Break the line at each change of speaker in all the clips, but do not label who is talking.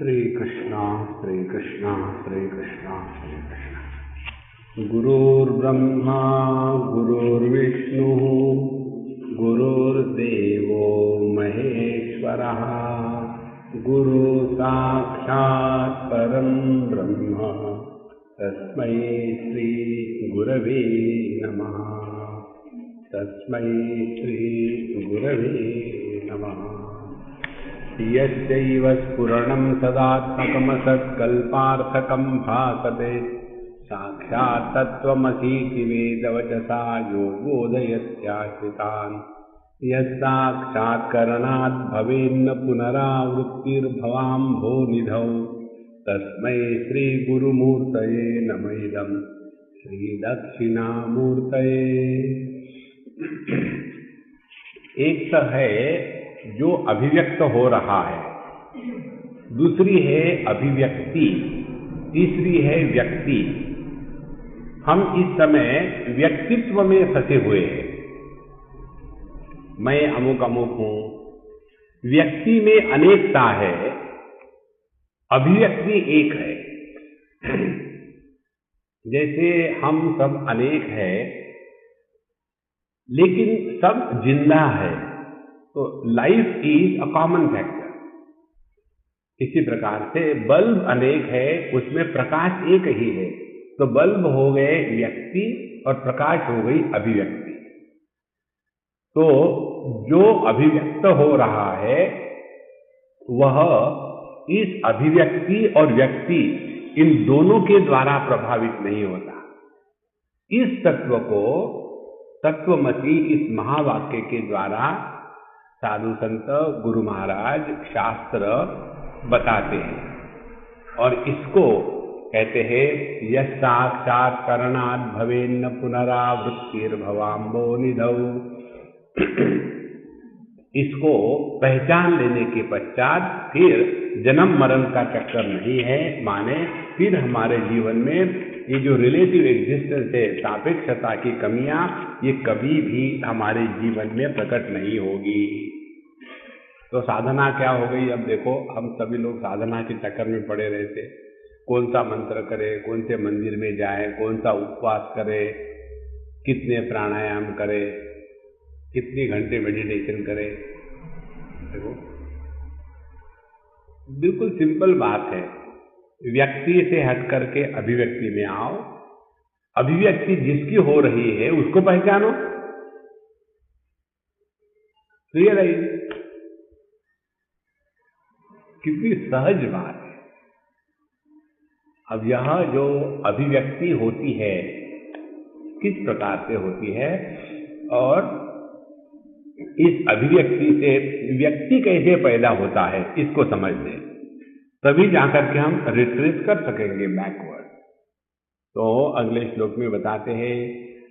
श्री कृष्णा श्री कृष्णा श्री कृष्णा श्री कृष्णा। गुरुर्ब्रह्मा गुरुर्विष्णु गुरुर्देवो महेश्वरः गुरु साक्षात् परं ब्रह्म तस्मै श्री गुरवे नमः। तस्मै श्री गुरवे नमः। यस्यैव स्फुरणं सदात्मकमसत्कल्पार्थकं भासते साक्षात् तत्त्वमसीति वेदवचसा यो बोधयत्याश्रितान्। यस्साक्षात्करणात् भवेन्न पुनरावृत्तिर्भवाम्भोनिधौ तस्मै श्रीगुरुमूर्तये नमः इदं श्रीदक्षिणामूर्तये। एक तो है जो अभिव्यक्त हो रहा है, दूसरी है अभिव्यक्ति, तीसरी है व्यक्ति। हम इस समय व्यक्तित्व में फंसे हुए हैं। मैं अमुक अमुक हूं। व्यक्ति में अनेकता है, अभिव्यक्ति एक है। जैसे हम सब अनेक है लेकिन सब जिंदा है, तो life is a common factor. इसी प्रकार से बल्ब अनेक है, उसमें प्रकाश एक ही है, तो बल्ब हो गए व्यक्ति और प्रकाश हो गई अभिव्यक्ति। तो जो अभिव्यक्त हो रहा है वह इस अभिव्यक्ति और व्यक्ति इन दोनों के द्वारा प्रभावित नहीं होता। इस तत्व को तत्वमसी इस महावाक्य के द्वारा साधु संत गुरु महाराज शास्त्र बताते हैं और इसको कहते हैं यः साक्षात्करणात् भवेन्न पुनरावृत्तिर्भवाम्भोनिधौ। इसको पहचान लेने के पश्चात फिर जन्म मरण का चक्कर नहीं है, माने फिर हमारे जीवन में ये जो रिलेटिव एग्जिस्टेंस है, सापेक्षता की कमियां, ये कभी भी हमारे जीवन में प्रकट नहीं होगी। तो साधना क्या हो गई? अब देखो, हम सभी लोग साधना के चक्कर में पड़े रहते। कौन सा मंत्र करे, कौन से मंदिर में जाए, कौन सा उपवास करे, कितने प्राणायाम करे, कितने घंटे मेडिटेशन करे। देखो, बिल्कुल सिंपल बात है। व्यक्ति से हट करके अभिव्यक्ति में आओ। अभिव्यक्ति जिसकी हो रही है उसको पहचानो। रियलाइज, कितनी सहज बात है। अब यह जो अभिव्यक्ति होती है किस प्रकार से होती है और इस अभिव्यक्ति से व्यक्ति कैसे पैदा होता है, इसको समझ लें, तभी जाकर के हम रिट्रेस कर सकेंगे बैकवर्ड। तो अगले श्लोक में बताते हैं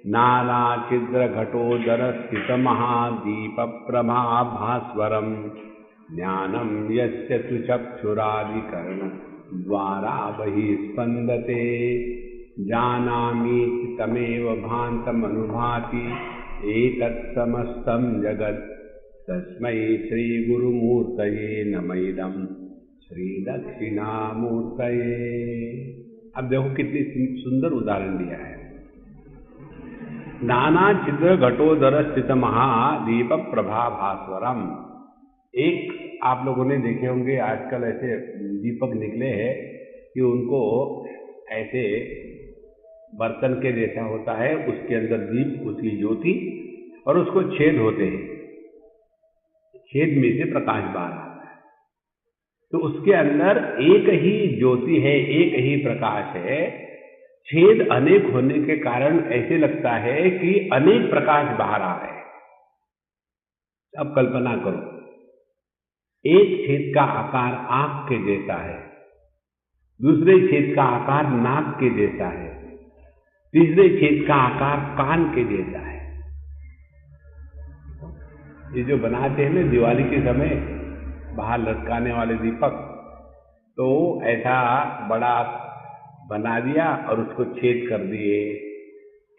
नाना छिद्र घटोदर स्थित महादीप प्रभा भास्वरम ज्ञानम यस्य तु चक्षुरादिकर्ण द्वारा बहिस्पन्दते जानामि तमेव भान्तमनुभाति एतत् समस्तं जगत् तस्मै श्री गुरुमूर्तये नमः इदं श्री दक्षिणामूर्तये। अब देखो कितनी सुंदर उदाहरण दिया है। नाना छिद्र घटोदर स्थित महादीप प्रभा भास्वरम। एक आप लोगों ने देखे होंगे आजकल ऐसे दीपक निकले हैं कि उनको ऐसे बर्तन के जैसा होता है, उसके अंदर दीप, उसकी ज्योति, और उसको छेद होते हैं, छेद में से प्रकाश बाहर आता है। तो उसके अंदर एक ही ज्योति है, एक ही प्रकाश है। छेद अनेक होने के कारण ऐसे लगता है कि अनेक प्रकाश बाहर आ रहे हैं। अब कल्पना करो, एक छेद का आकार आंख के जैसा है, दूसरे छेद का आकार नाक के जैसा है, तीसरे छेद का आकार कान के जैसा है। ये जो बनाते हैं ना दिवाली के समय बाहर लटकाने वाले दीपक, तो ऐसा बड़ा बना दिया और उसको छेद कर दिए।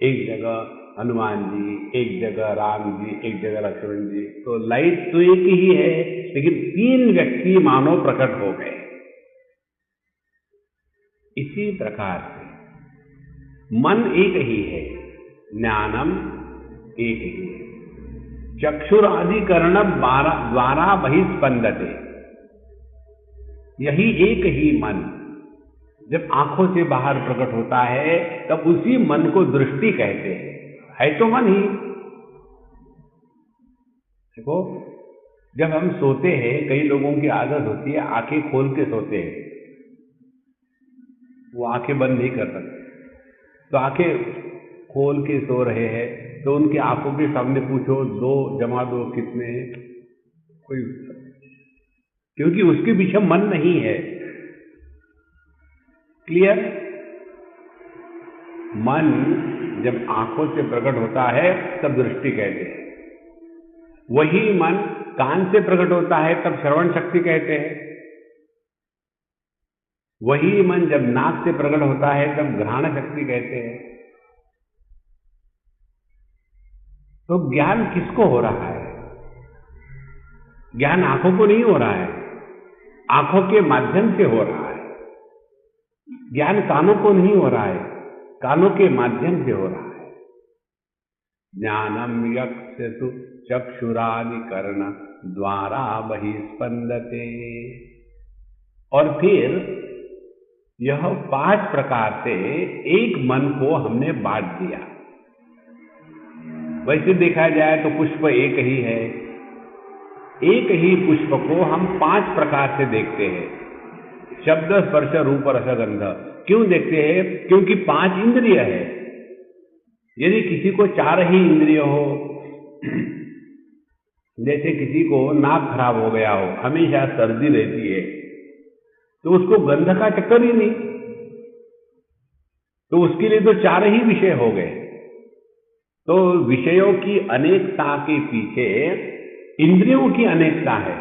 एक जगह हनुमान जी, एक जगह राम जी, एक जगह लक्ष्मण जी। तो लाइट तो एक ही है, लेकिन तीन व्यक्ति मानो प्रकट हो गए। इसी प्रकार से मन एक ही है, ज्ञानम एक ही है। चक्षुरादिकरण द्वारा बहिस्पंदते, यही एक ही मन जब आंखों से बाहर प्रकट होता है तब उसी मन को दृष्टि कहते हैं। है तो मन ही। देखो, जब हम सोते हैं, कई लोगों की आदत होती है आंखें खोल के सोते हैं, वो आंखें बंद नहीं कर सकते। तो आंखें खोल के सो रहे हैं तो उनकी आंखों के सामने पूछो 2 जमा 2 कितने हैं, कोई, क्योंकि उसके पीछे मन नहीं है। क्लियर? मन जब आंखों से प्रकट होता है तब दृष्टि कहते हैं। वही मन कान से प्रकट होता है तब श्रवण शक्ति कहते हैं। वही मन जब नाक से प्रकट होता है तब घ्राण शक्ति कहते हैं। तो ज्ञान किसको हो रहा है? ज्ञान आंखों को नहीं हो रहा है, आंखों के माध्यम से हो रहा है। ज्ञान कानों को नहीं हो रहा है, कानों के माध्यम से हो रहा है। ज्ञानम यक्षतु चक्षुरादिकरण द्वारा बहिस्पंदते। और फिर यह 5 प्रकार से एक मन को हमने बांट दिया। वैसे देखा जाए तो पुष्प एक ही है, एक ही पुष्प को हम 5 प्रकार से देखते हैं। शब्द, स्पर्श, रूप, रस, गंध। क्यों देखते हैं? क्योंकि 5 इंद्रिय है। यदि किसी को 4 ही इंद्रिय हो, जैसे किसी को नाक खराब हो गया हो, हमेशा सर्दी रहती है, तो उसको गंध का चक्कर ही नहीं, तो उसके लिए तो 4 ही विषय हो गए। तो विषयों की अनेकता के पीछे इंद्रियों की अनेकता है।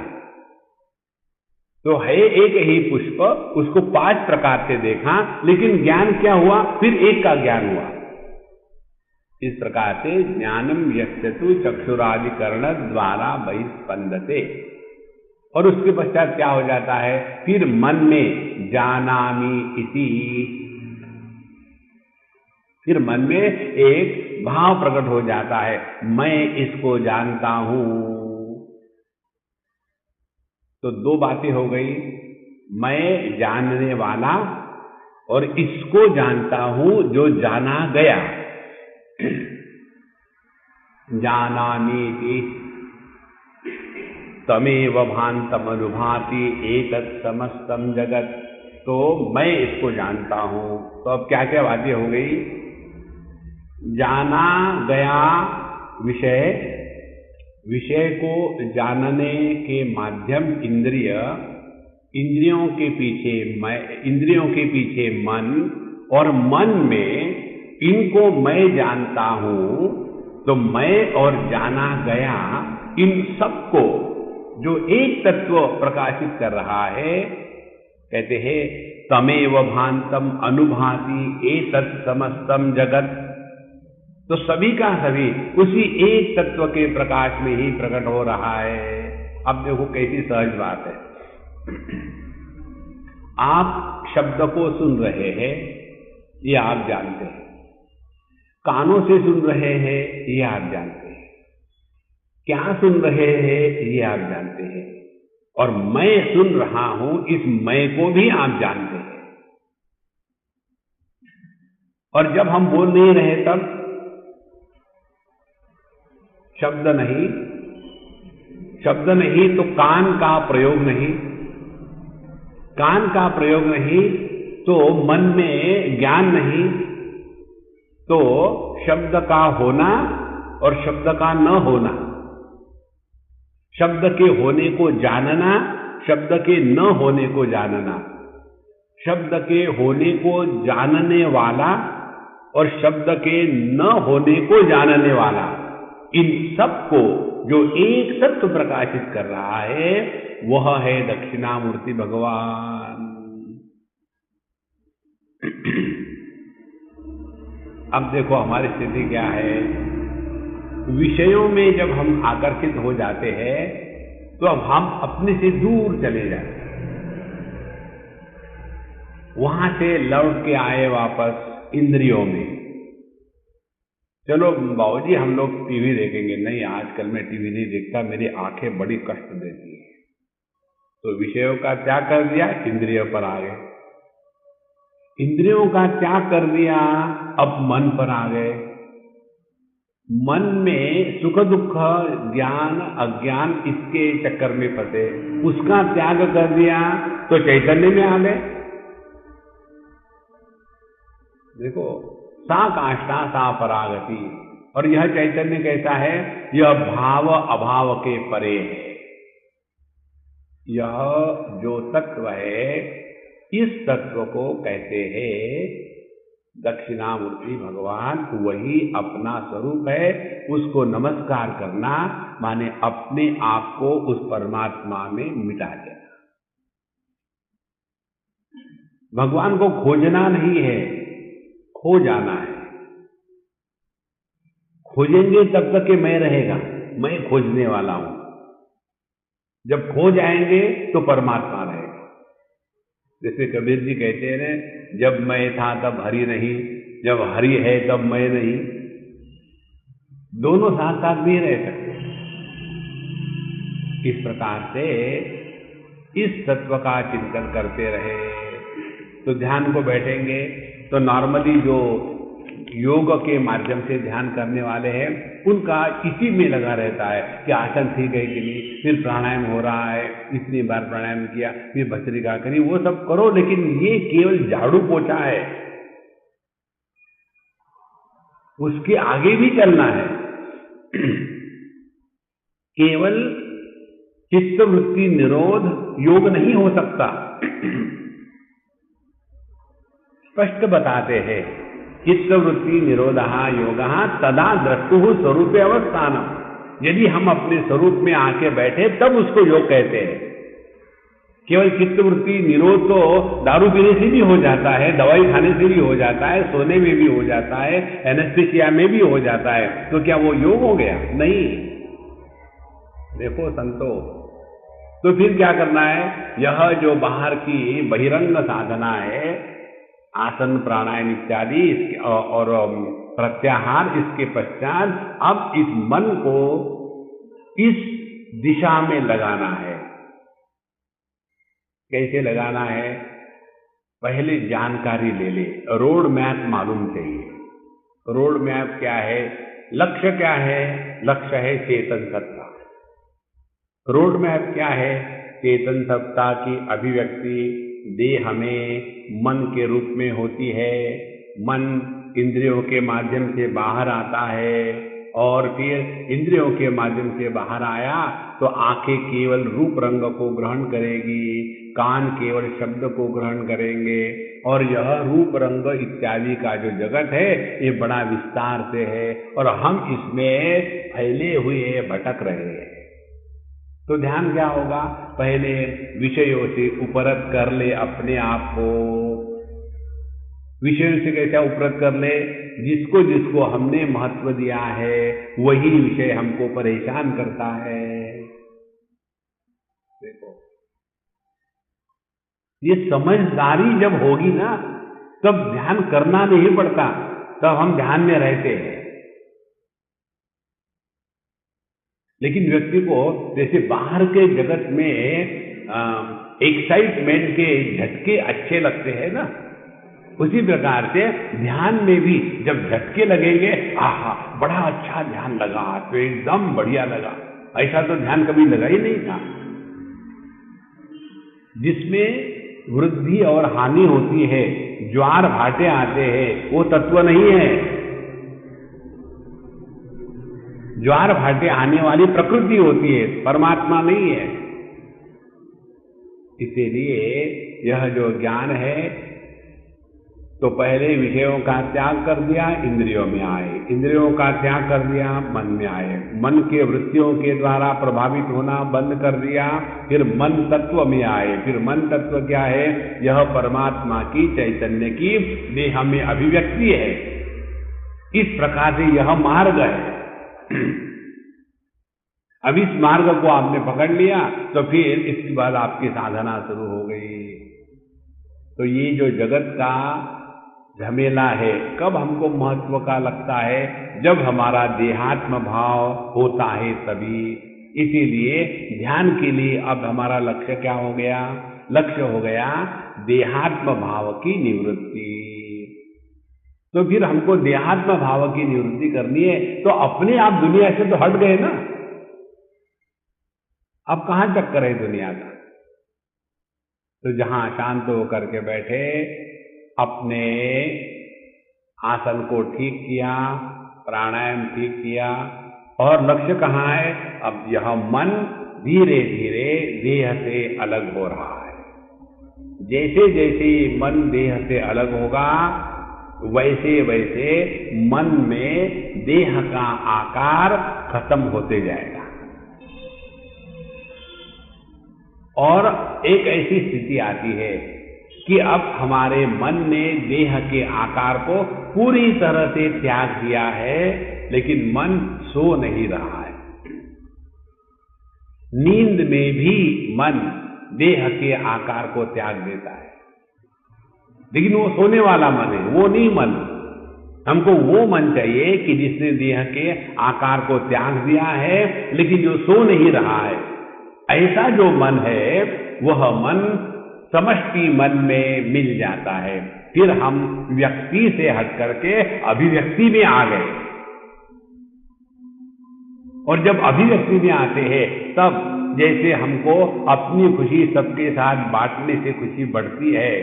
तो है एक ही पुष्प, उसको 5 प्रकार से देखा, लेकिन ज्ञान क्या हुआ? फिर एक का ज्ञान हुआ। इस प्रकार से ज्ञानम यक्षतु चक्षुरादिकरण द्वारा बहिस्पंदते। और उसके पश्चात क्या हो जाता है? फिर मन में जानामि इति, फिर मन में एक भाव प्रकट हो जाता है, मैं इसको जानता हूं। तो 2 बातें हो गई, मैं जानने वाला और इसको जानता हूं जो जाना गया। जानामीति तमेव भान्तम अनुभूति एतत् समस्तम जगत। तो मैं इसको जानता हूं। तो अब क्या क्या बातें हो गई? जाना गया विषय, विषय को जानने के माध्यम इंद्रिय, इंद्रियों के पीछे मैं, इंद्रियों के पीछे मन, और मन में इनको मैं जानता हूं। तो मैं और जाना गया, इन सबको जो एक तत्व प्रकाशित कर रहा है, कहते हैं तमेव भान्तम अनुभूति एतत् समस्तम जगत। तो सभी का सभी उसी एक तत्व के प्रकाश में ही प्रकट हो रहा है। अब देखो कैसी सहज बात है। आप शब्द को सुन रहे हैं, ये आप जानते हैं। कानों से सुन रहे हैं, ये आप जानते हैं। क्या सुन रहे हैं, ये आप जानते हैं। और मैं सुन रहा हूं, इस मैं को भी आप जानते हैं। और जब हम बोल नहीं रहे तब शब्द नहीं, शब्द नहीं तो कान का प्रयोग नहीं, कान का प्रयोग नहीं तो मन में ज्ञान नहीं, तो शब्द का होना और शब्द का न होना, शब्द के होने को जानना, शब्द के न होने को जानना, शब्द के होने को जानने वाला और शब्द के न होने को जानने वाला, इन सब को जो एक तत्व प्रकाशित कर रहा है, वह है दक्षिणामूर्ति भगवान। अब देखो हमारी स्थिति क्या है। विषयों में जब हम आकर्षित हो जाते हैं तो अब हम अपने से दूर चले जाते हैं। वहां से लौट के आए वापस इंद्रियों में। चलो बाबूजी हम लोग टीवी देखेंगे, नहीं आजकल मैं टीवी नहीं देखता, मेरी आंखें बड़ी कष्ट देती है। तो विषयों का त्याग कर दिया, इंद्रियों पर आ गए। इंद्रियों का त्याग कर दिया, अब मन पर आ गए। मन में सुख दुख ज्ञान अज्ञान इसके चक्कर में फंसे, उसका त्याग कर दिया तो चैतन्य में आ गए। देखो सा काष्ठा सा परागति। और यह चैतन्य कैसा है? यह भाव अभाव के परे है। यह जो तत्व है, इस तत्व को कहते हैं दक्षिणामूर्ति भगवान। वही अपना स्वरूप है। उसको नमस्कार करना माने अपने आप को उस परमात्मा में मिटा देना। भगवान को खोजना नहीं है, खो जाना है। खोजेंगे तब तक कि मैं रहेगा, मैं खोजने वाला हूं। जब खो जाएंगे तो परमात्मा रहेगा। जैसे कबीर जी कहते हैं, जब मैं था तब हरि नहीं, जब हरि है तब मैं नहीं। दोनों साथ साथ नहीं रह सकते। इस प्रकार से इस तत्व का चिंतन करते रहे तो ध्यान को बैठेंगे तो नॉर्मली जो योग के माध्यम से ध्यान करने वाले हैं उनका इसी में लगा रहता है कि आसन ठीक है कि नहीं, फिर प्राणायाम हो रहा है, इतनी बार प्राणायाम किया, फिर भस्त्रिका करी, वो सब करो, लेकिन ये केवल झाड़ू पोछा है। उसके आगे भी चलना है। केवल चित्त वृत्ति निरोध योग नहीं हो सकता। स्पष्ट बताते हैं, चित्त वृत्ति निरोधः योगः तदा द्रष्टुः स्वरूपे अवस्थानम्। यदि हम अपने स्वरूप में आके बैठे तब उसको योग कहते हैं। केवल चित्त वृत्ति निरोध तो दारू पीने से भी हो जाता है, दवाई खाने से भी हो जाता है, सोने में भी हो जाता है, एनेस्थीसिया में भी हो जाता है। तो क्या वो योग हो गया? नहीं। देखो संतो, तो फिर क्या करना है? यह जो बाहर की बहिरंग साधना है, आसन प्राणायाम इत्यादि और प्रत्याहार, इसके पश्चात अब इस मन को इस दिशा में लगाना है। कैसे लगाना है? पहले जानकारी ले ले, रोड मैप मालूम चाहिए। रोड मैप क्या है? लक्ष्य क्या है? लक्ष्य है चेतन सत्ता। रोड मैप क्या है? चेतन सत्ता की अभिव्यक्ति देह में मन के रूप में होती है। मन इंद्रियों के माध्यम से बाहर आता है और फिर इंद्रियों के माध्यम से बाहर आया तो आंखें केवल रूप रंग को ग्रहण करेगी, कान केवल शब्द को ग्रहण करेंगे, और यह रूप रंग इत्यादि का जो जगत है ये बड़ा विस्तार से है और हम इसमें फैले हुए भटक रहे हैं। तो ध्यान क्या होगा? पहले विषयों से उपरत कर ले अपने आप को। विषयों से कैसा उपरत कर ले? जिसको जिसको हमने महत्व दिया है वही विषय हमको परेशान करता है। देखो, ये समझदारी जब होगी ना तब ध्यान करना नहीं पड़ता, तब हम ध्यान में रहते हैं। लेकिन व्यक्ति को जैसे बाहर के जगत में एक्साइटमेंट के झटके अच्छे लगते हैं ना, उसी प्रकार से ध्यान में भी जब झटके लगेंगे, आहा बड़ा अच्छा ध्यान लगा, तो एकदम बढ़िया लगा, ऐसा तो ध्यान कभी लगा ही नहीं था। जिसमें वृद्धि और हानि होती है, ज्वार भाटे आते हैं, वो तत्व नहीं है। ज्वार भाटे आने वाली प्रकृति होती है, परमात्मा नहीं है। इसीलिए यह जो ज्ञान है, तो पहले विषयों का त्याग कर दिया, इंद्रियों में आए, इंद्रियों का त्याग कर दिया, मन में आए, मन के वृत्तियों के द्वारा प्रभावित होना बंद कर दिया, फिर मन तत्व में आए। फिर मन तत्व क्या है? यह परमात्मा की चैतन्य की देह में अभिव्यक्ति है। इस प्रकार से यह मार्ग है। अब इस मार्ग को आपने पकड़ लिया तो फिर इसके बाद आपकी साधना शुरू हो गई। तो ये जो जगत का झमेला है कब हमको महत्व का लगता है? जब हमारा देहात्म भाव होता है तभी। इसीलिए ध्यान के लिए अब हमारा लक्ष्य क्या हो गया? लक्ष्य हो गया देहात्म भाव की निवृत्ति। तो फिर हमको देहात्म भाव की निवृत्ति करनी है, तो अपने आप दुनिया से तो हट गए ना। अब कहां चक्कर है दुनिया का? तो जहां शांत होकर के बैठे, अपने आसन को ठीक किया, प्राणायाम ठीक किया, और लक्ष्य कहाँ है? अब यह मन धीरे धीरे देह से अलग हो रहा है। जैसे जैसे मन देह से अलग होगा, वैसे वैसे मन में देह का आकार खत्म होते जाएगा, और एक ऐसी स्थिति आती है कि अब हमारे मन ने देह के आकार को पूरी तरह से त्याग दिया है, लेकिन मन सो नहीं रहा है। नींद में भी मन देह के आकार को त्याग देता है, लेकिन वो सोने वाला मन है, वो नहीं मन। हमको वो मन चाहिए कि जिसने देह के आकार को त्याग दिया है, लेकिन जो सो नहीं रहा है। ऐसा जो मन है, वह मन समष्टि मन में मिल जाता है। फिर हम व्यक्ति से हट करके अभिव्यक्ति में आ गए, और जब अभिव्यक्ति में आते हैं तब जैसे हमको अपनी खुशी सबके साथ बांटने से खुशी बढ़ती है,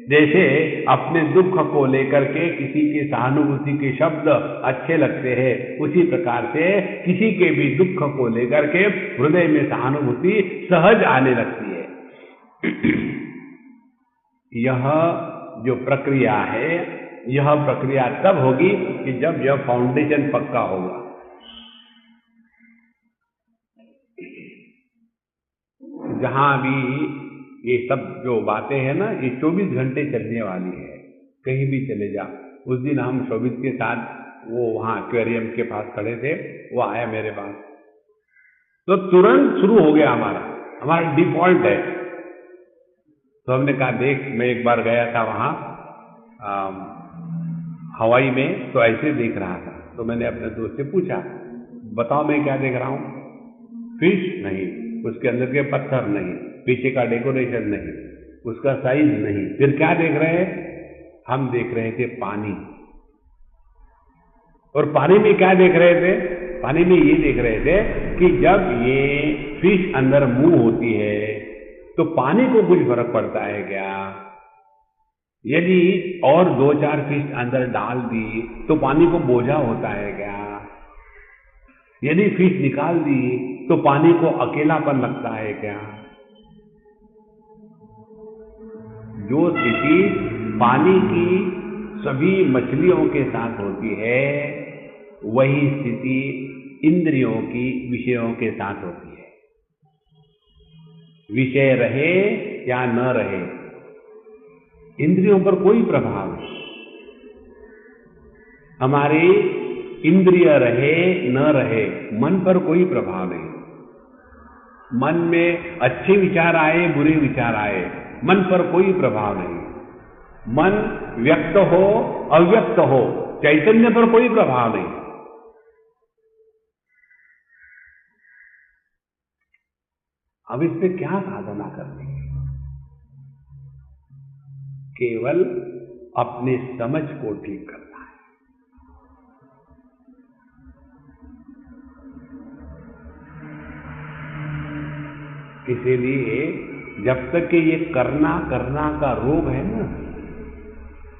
जैसे अपने दुख को लेकर के किसी के सहानुभूति के शब्द अच्छे लगते हैं, उसी प्रकार से किसी के भी दुख को लेकर के हृदय में सहानुभूति सहज आने लगती है। यह जो प्रक्रिया है, यह प्रक्रिया तब होगी कि जब यह फाउंडेशन पक्का होगा। जहां भी ये सब जो बातें हैं ना, ये 24 घंटे चलने वाली है, कहीं भी चले जा। उस दिन हम शोभित के साथ वो वहां एक्वेरियम के पास खड़े थे, वो आया मेरे पास, तो तुरंत शुरू हो गया हमारा डिफॉल्ट है। तो हमने कहा देख, मैं एक बार गया था वहां हवाई में, तो ऐसे देख रहा था। तो मैंने अपने दोस्त से पूछा, बताओ मैं क्या देख रहा हूं? फिश नहीं, उसके अंदर के पत्थर नहीं, पीछे का डेकोरेशन नहीं, उसका साइज नहीं, फिर क्या देख रहे हैं? हम देख रहे थे पानी। और पानी में क्या देख रहे थे? पानी में ये देख रहे थे कि जब ये फिश अंदर मूव होती है तो पानी को कुछ फर्क पड़ता है क्या? यदि और 2-4 फिश अंदर डाल दी तो पानी को बोझा होता है क्या? यदि फिश निकाल दी तो पानी को अकेलापन लगता है क्या? जो स्थिति पानी की सभी मछलियों के साथ होती है, वही स्थिति इंद्रियों की विषयों के साथ होती है। विषय रहे या न रहे, इंद्रियों पर कोई प्रभाव नहीं। हमारी इंद्रिय रहे न रहे, मन पर कोई प्रभाव नहीं। मन में अच्छे विचार आए, बुरे विचार आए, मन पर कोई प्रभाव नहीं। मन व्यक्त हो अव्यक्त हो, चैतन्य पर कोई प्रभाव नहीं। अब इस पे क्या साधना करनी है? केवल अपने समझ को ठीक करना है। इसीलिए जब तक कि ये करना का रोग है ना,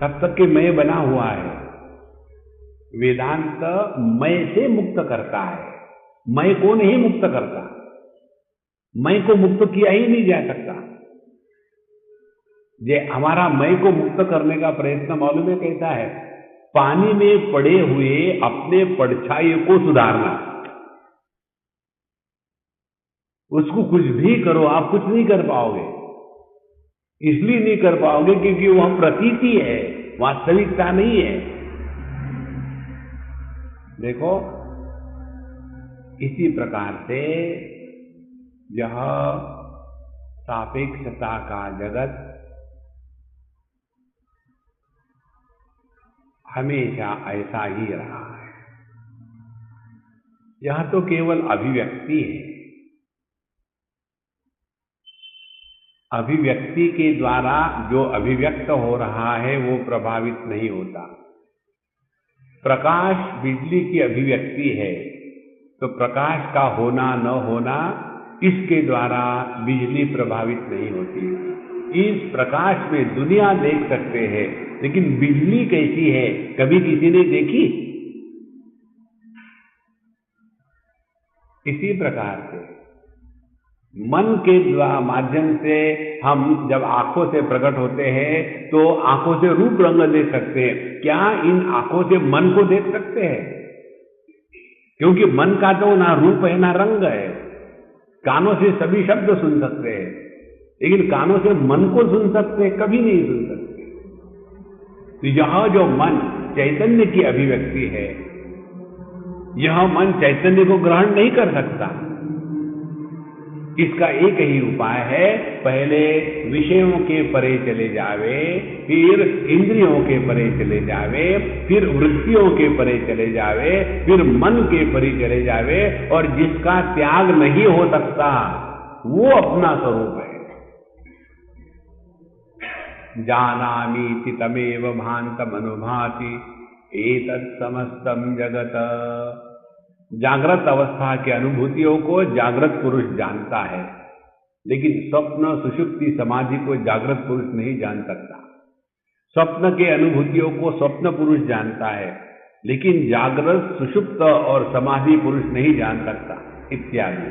तब तक कि मैं बना हुआ है। वेदांत मैं से मुक्त करता है, मैं को नहीं मुक्त करता। मैं को मुक्त किया ही नहीं जा सकता। ये हमारा मैं को मुक्त करने का प्रयत्न मालूम है कैसा है? पानी में पड़े हुए अपने परछाई को सुधारना। उसको कुछ भी करो, आप कुछ नहीं कर पाओगे। इसलिए नहीं कर पाओगे क्योंकि वह प्रतीति है, वास्तविकता नहीं है। देखो, इसी प्रकार से यह सापेक्षता का जगत हमेशा ऐसा ही रहा है। यह तो केवल अभिव्यक्ति है। अभिव्यक्ति के द्वारा जो अभिव्यक्त हो रहा है वो प्रभावित नहीं होता। प्रकाश बिजली की अभिव्यक्ति है, तो प्रकाश का होना न होना इसके द्वारा बिजली प्रभावित नहीं होती। इस प्रकाश में दुनिया देख सकते हैं, लेकिन बिजली कैसी है कभी किसी ने देखी? इसी प्रकार से मन के माध्यम से हम जब आंखों से प्रकट होते हैं तो आंखों से रूप रंग देख सकते हैं। क्या इन आंखों से मन को देख सकते हैं? क्योंकि मन का तो ना रूप है ना रंग है। कानों से सभी शब्द सुन सकते हैं, लेकिन कानों से मन को सुन सकते हैं? कभी नहीं सुन सकते। तो यह जो मन चैतन्य की अभिव्यक्ति है, यह मन चैतन्य को ग्रहण नहीं कर सकता। इसका एक ही उपाय है, पहले विषयों के परे चले जावे, फिर इंद्रियों के परे चले जावे, फिर वृत्तियों के परे चले जावे, फिर मन के परे चले जावे, और जिसका त्याग नहीं हो सकता वो अपना स्वरूप है। जानामीति तमेव भान्तमनुभाति एतत् समस्तम जगत। जागृत अवस्था के अनुभूतियों को जागृत पुरुष जानता है, लेकिन स्वप्न सुषुप्ति समाधि को जागृत पुरुष नहीं जान सकता। स्वप्न के अनुभूतियों को स्वप्न पुरुष जानता है, लेकिन जागृत सुषुप्त और समाधि पुरुष नहीं जान सकता, इत्यादि।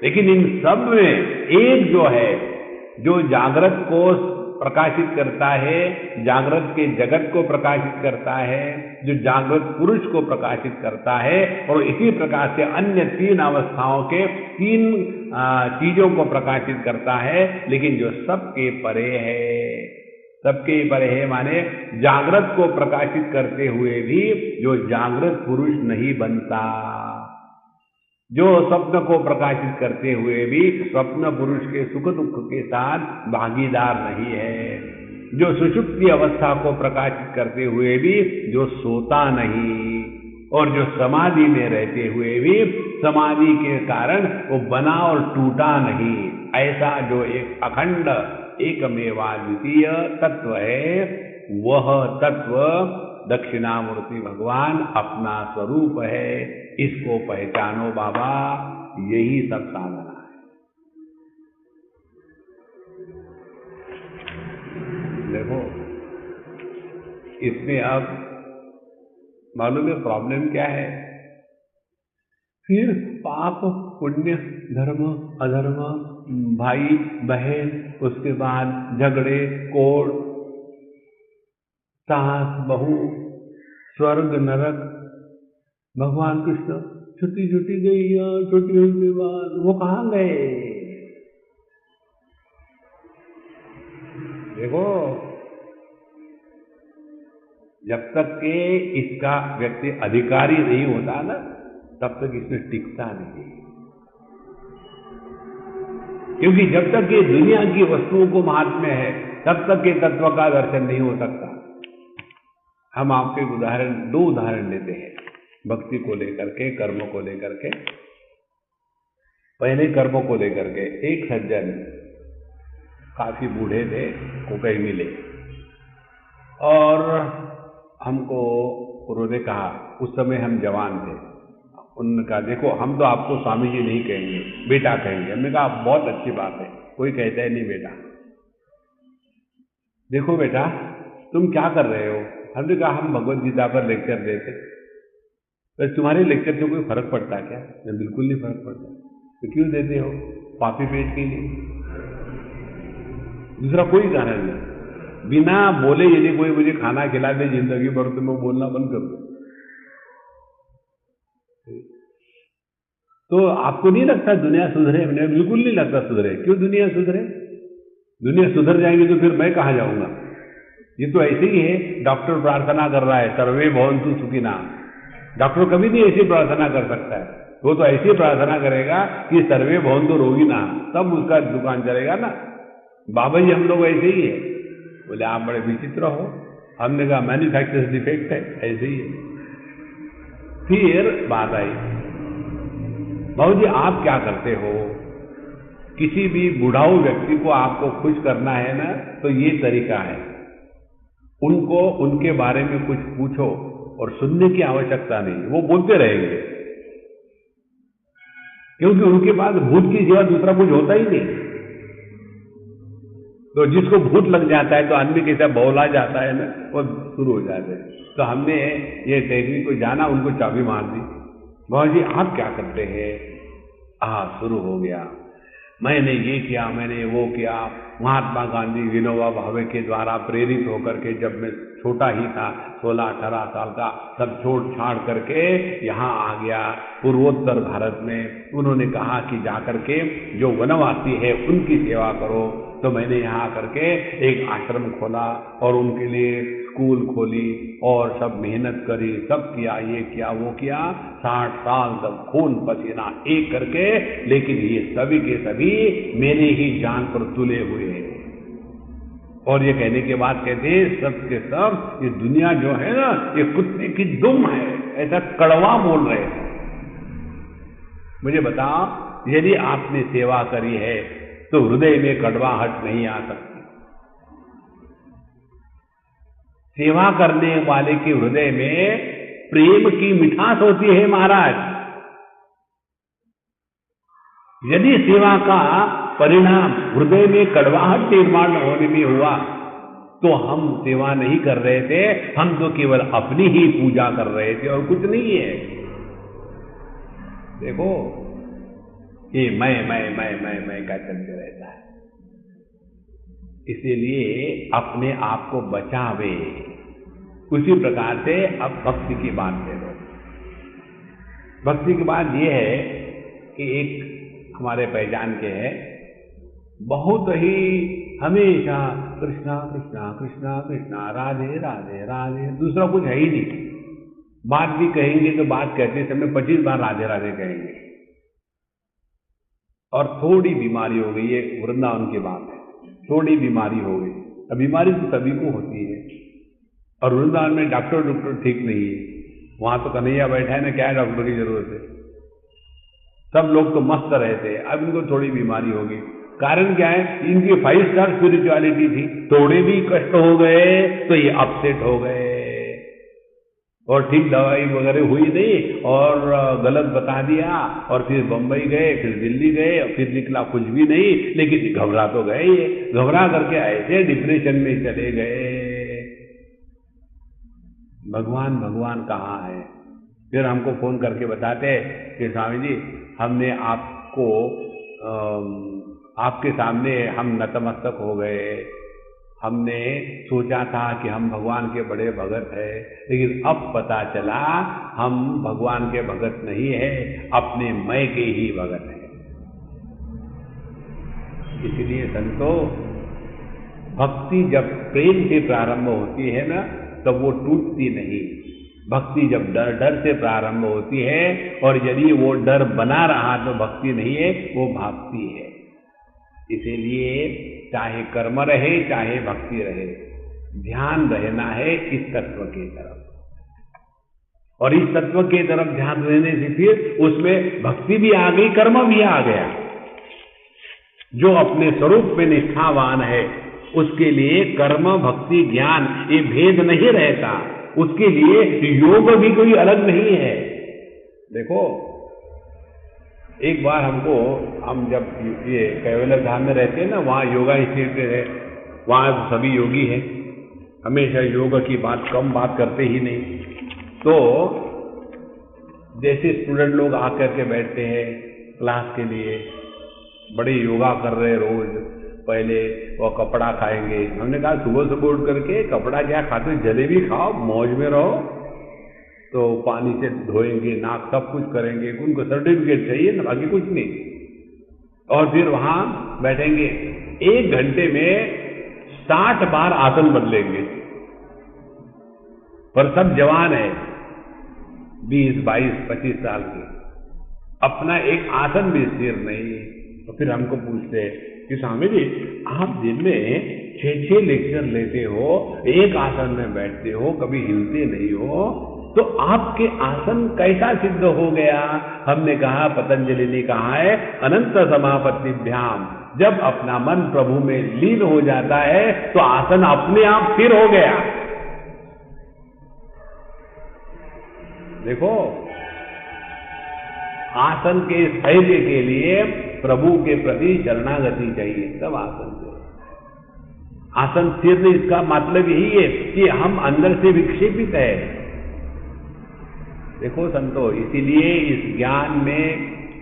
लेकिन इन सब में एक जो है, जो जागृत को प्रकाशित करता है, जागृत के जगत को प्रकाशित करता है, जो जागृत पुरुष को प्रकाशित करता है, और इसी प्रकार से अन्य तीन अवस्थाओं के तीन चीजों को प्रकाशित करता है, लेकिन जो सबके परे है। सबके परे है माने जागृत को प्रकाशित करते हुए भी जो जागृत पुरुष नहीं बनता, जो स्वप्न को प्रकाशित करते हुए भी स्वप्न पुरुष के सुख दुख के साथ भागीदार नहीं है, जो सुषुप्ति अवस्था को प्रकाशित करते हुए भी जो सोता नहीं, और जो समाधि में रहते हुए भी समाधि के कारण वो बना और टूटा नहीं। ऐसा जो एक अखंड एकमेवाद्वितीय तत्व है, वह तत्व दक्षिणामूर्ति भगवान अपना स्वरूप है। इसको पहचानो बाबा, यही सब साधना है। देखो, इसमें अब मालूम है प्रॉब्लम क्या है? फिर पाप पुण्य, धर्म अधर्म, भाई बहन, उसके बाद झगड़े, कोड़, सास बहू, स्वर्ग नरक। भगवान कृष्ण छुट्टी छुट्टी गई, छुट्टी होने के बाद वो कहाँ गए? देखो, जब तक के इसका व्यक्ति अधिकारी नहीं होता ना, तब तक इसमें टिकता नहीं। क्योंकि जब तक ये दुनिया की वस्तुओं को महात्म्य है, तब तक के तत्व का दर्शन नहीं हो सकता। हम आपके दो उदाहरण लेते हैं, भक्ति को लेकर के, कर्म को लेकर के। पहले कर्मों को लेकर के, एक सज्जन काफी बूढ़े थे, को कहीं मिले और हमको उन्होंने कहा, उस समय हम जवान थे, उन्होंने कहा देखो हम तो आपको स्वामी जी नहीं कहेंगे, बेटा कहेंगे। हमने कहा बहुत अच्छी बात है, कोई कहता है नहीं बेटा। देखो बेटा तुम क्या कर रहे हो? हमने कहा हम भगवत गीता पर लेक्चर देते। तो तुम्हारे लेक्चर से कोई फर्क पड़ता है क्या? बिल्कुल नहीं फर्क पड़ता। तो क्यों देते हो? पापी पेट के लिए। दूसरा कोई कारण नहीं, बिना बोले यदि कोई मुझे खाना खिला दे जिंदगी भर तो मैं बोलना बंद कर दूं। तो आपको नहीं लगता दुनिया सुधरे? हमने बिल्कुल नहीं लगता सुधरे। क्यों दुनिया सुधरे? दुनिया सुधर जाएंगी तो फिर मैं कहाँ जाऊंगा? ये तो ऐसे ही है, डॉक्टर प्रार्थना कर रहा है सर्वे भवन्तु सुखिनः। डॉक्टर कभी नहीं ऐसी प्रार्थना कर सकता है, वो तो ऐसी प्रार्थना करेगा कि सर्वे भवन्तु रोगिनः, तब उसका दुकान चलेगा ना। बाबा जी हम लोग ऐसे ही है। बोले आप बड़े विचित्र हो, हमने कहा मैन्युफैक्चरर्स डिफेक्ट है, ऐसे ही है। फिर बात आई, बाबू जी आप क्या करते हो? किसी भी बुढ़ाऊ व्यक्ति को आपको खुश करना है ना, तो ये तरीका है, उनको उनके बारे में कुछ पूछो और सुनने की आवश्यकता नहीं, वो बोलते रहेंगे, क्योंकि उनके पास भूत की सिवा दूसरा कुछ होता ही नहीं। तो जिसको भूत लग जाता है तो आदमी कैसा बौला जाता है ना, वो शुरू हो जाते हैं। तो हमने ये टेक्निक को जाना, उनको चाबी मार दी। बाबा जी आप क्या करते हैं? शुरू हो गया, मैंने ये किया, मैंने वो किया। महात्मा गांधी विनोबा भावे के द्वारा प्रेरित होकर के जब मैं छोटा ही था, 16-18 साल का, सब छोड़ छाड़ करके यहाँ आ गया पूर्वोत्तर भारत में। उन्होंने कहा कि जाकर के जो वनवासी है उनकी सेवा करो। तो मैंने यहाँ आकर के एक आश्रम खोला और उनके लिए स्कूल खोली और सब मेहनत करी, सब किया, ये किया वो किया, 60 साल तक खून पसीना एक करके, लेकिन ये सभी के सभी मेरे ही जान पर तुले हुए हैं। और ये कहने के बाद कहते हैं सब के सब ये दुनिया जो है ना, ये कुत्ते की दुम है, ऐसा कड़वा बोल रहे हैं। मुझे बताओ, यदि आपने सेवा करी है तो हृदय में कड़वाहट नहीं आ सकती। सेवा करने वाले के हृदय में प्रेम की मिठास होती है महाराज। यदि सेवा का परिणाम हृदय में कड़वाहट निर्माण होने में हुआ तो हम सेवा नहीं कर रहे थे, हम तो केवल अपनी ही पूजा कर रहे थे और कुछ नहीं है। देखो ये मैं क्या चलते रहता है। इसीलिए अपने आप को बचावे। उसी प्रकार से अब भक्ति की बात ले लो। भक्ति की बात यह है कि एक हमारे पहचान के है, बहुत ही हमेशा कृष्णा कृष्णा कृष्णा कृष्णा, राधे राधे राधे, दूसरा कुछ है ही नहीं। बात भी कहेंगे तो बात कहते समय 25 बार राधे राधे कहेंगे। और थोड़ी बीमारी हो गई, ये वृंदावन की बात है, थोड़ी बीमारी हो गई। अब बीमारी तो सभी को होती है, और वृंदावन में डॉक्टर ठीक नहीं है। वहां तो कन्हैया बैठा है ना, क्या है डॉक्टर की जरूरत है? सब लोग तो मस्त रहते हैं। अब इनको थोड़ी बीमारी होगी, कारण क्या है? इनकी 5 स्टार स्पिरिचुअलिटी थी, थोड़े भी कष्ट हो गए तो ये अपसेट हो गए और ठीक दवाई वगैरह हुई नहीं और गलत बता दिया, और फिर बंबई गए, फिर दिल्ली गए, और फिर निकला कुछ भी नहीं, लेकिन घबरा तो गए। ये घबरा करके ऐसे डिप्रेशन में चले गए। भगवान भगवान कहाँ है? फिर हमको फोन करके बताते कि स्वामी जी हमने आपको आपके सामने हम नतमस्तक हो गए। हमने सोचा था कि हम भगवान के बड़े भगत हैं, लेकिन अब पता चला हम भगवान के भगत नहीं है, अपने मैं के ही भगत हैं। इसलिए संतो, भक्ति जब प्रेम से प्रारंभ होती है ना, तब वो टूटती नहीं। भक्ति जब डर से प्रारंभ होती है, और यदि वो डर बना रहा तो भक्ति नहीं है, वो भागती है। इसीलिए चाहे कर्म रहे चाहे भक्ति रहे, ध्यान रहना है इस तत्व की तरफ, और इस तत्व की तरफ ध्यान रहने से फिर उसमें भक्ति भी आ गई, कर्म भी आ गया। जो अपने स्वरूप में निष्ठावान है उसके लिए कर्म भक्ति ज्ञान ये भेद नहीं रहता, उसके लिए योग भी कोई अलग नहीं है। देखो, एक बार हम जब ये कैवल्य धाम में रहते हैं ना, वहाँ योगा इंस्टीट्यूट है, वहाँ सभी योगी हैं, हमेशा योग की बात कम बात करते ही नहीं। तो जैसे स्टूडेंट लोग आकर के बैठते हैं क्लास के लिए, बड़े योगा कर रहे रोज, पहले वो कपड़ा खाएंगे। हमने कहा सुबह सुबह उठ करके कपड़ा क्या खाते, जलेबी खाओ, मौज में रहो। तो पानी से धोएंगे, नाक सब कुछ करेंगे, उनको सर्टिफिकेट चाहिए ना, बाकी कुछ नहीं। और फिर वहां बैठेंगे, 1 घंटे में 60 बार आसन बदलेंगे। पर सब जवान है, 20, 22, 25 साल के, अपना एक आसन भी स्थिर नहीं। तो फिर हमको पूछते कि स्वामी जी आप दिन में छह लेक्चर लेते हो, एक आसन में बैठते हो, कभी हिलते नहीं हो, तो आपके आसन कैसा सिद्ध हो गया? हमने कहा, पतंजलि ने कहा है, अनंत समापत्तिभ्याम, जब अपना मन प्रभु में लीन हो जाता है तो आसन अपने आप स्थिर हो गया। देखो, आसन के स्थैर्य के लिए प्रभु के प्रति शरणागति चाहिए, तब आसन से। आसन स्थिर, इसका मतलब यही है कि हम अंदर से विक्षेपित है। देखो संतो, इसीलिए इस ज्ञान में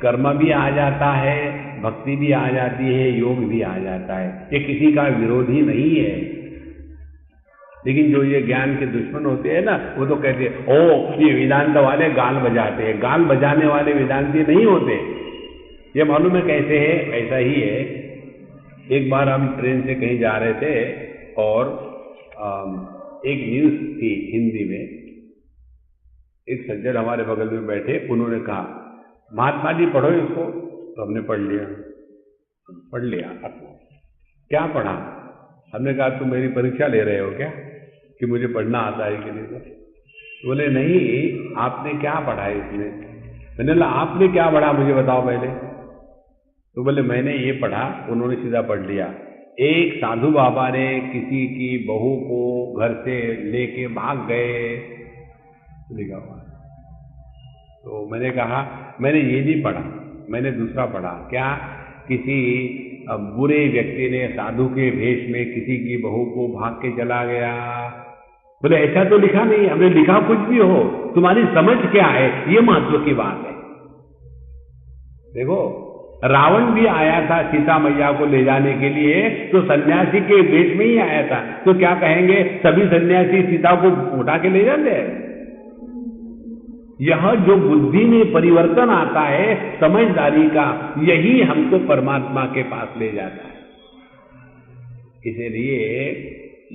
कर्म भी आ जाता है, भक्ति भी आ जाती है, योग भी आ जाता है। ये किसी का विरोधी नहीं है। लेकिन जो ये ज्ञान के दुश्मन होते हैं ना, वो तो कहते हैं, ओ ये वेदांत वाले गाल बजाते हैं। गाल बजाने वाले वेदांती नहीं होते। ये मालूम है कैसे है? ऐसा ही है। एक बार हम ट्रेन से कहीं जा रहे थे और एक न्यूज थी हिंदी में। एक सज्जन हमारे बगल में बैठे, उन्होंने कहा, महात्मा जी पढ़ो इसको। तो हमने पढ़ लिया। क्या पढ़ा? हमने कहा, तुम मेरी परीक्षा ले रहे हो क्या कि मुझे पढ़ना आता है कि नहीं? तो बोले, नहीं, आपने क्या पढ़ा है इसमें? मैंने बोला, आपने क्या पढ़ा मुझे बताओ पहले। तो बोले, मैंने ये पढ़ा। उन्होंने सीधा पढ़ लिया, एक साधु बाबा ने किसी की बहू को घर से लेके भाग गए, लिखा हुआ। तो मैंने कहा, मैंने ये नहीं पढ़ा, मैंने दूसरा पढ़ा। क्या? किसी बुरे व्यक्ति ने साधु के भेष में किसी की बहू को भाग के चला गया। बोले, ऐसा तो लिखा नहीं। हमने लिखा कुछ भी हो, तुम्हारी समझ क्या है, ये महत्व की बात है। देखो, रावण भी आया था सीता मैया को ले जाने के लिए, तो सन्यासी के वेश में ही आया था। तो क्या कहेंगे, सभी सन्यासी सीता को उठा के ले जाते हैं? यह जो बुद्धि में परिवर्तन आता है समझदारी का, यही हमको परमात्मा के पास ले जाता है। इसलिए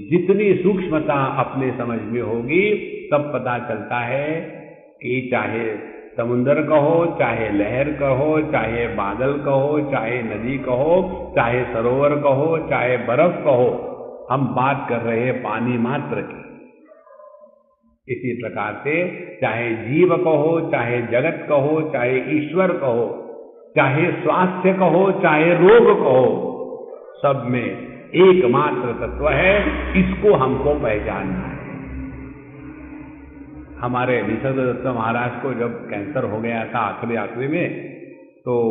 जितनी सूक्ष्मता अपने समझ में होगी, तब पता चलता है कि चाहे समुद्र कहो, चाहे लहर कहो, चाहे बादल कहो, चाहे नदी कहो, चाहे सरोवर कहो, चाहे बर्फ कहो, हम बात कर रहे हैं पानी मात्र की। इसी प्रकार से चाहे जीव कहो, चाहे जगत कहो, चाहे ईश्वर कहो, चाहे स्वास्थ्य कहो, चाहे रोग कहो, सब में एकमात्र तत्व है। इसको हमको पहचानना है। हमारे निसर्गदत्त महाराज को जब कैंसर हो गया था आखिरी में, तो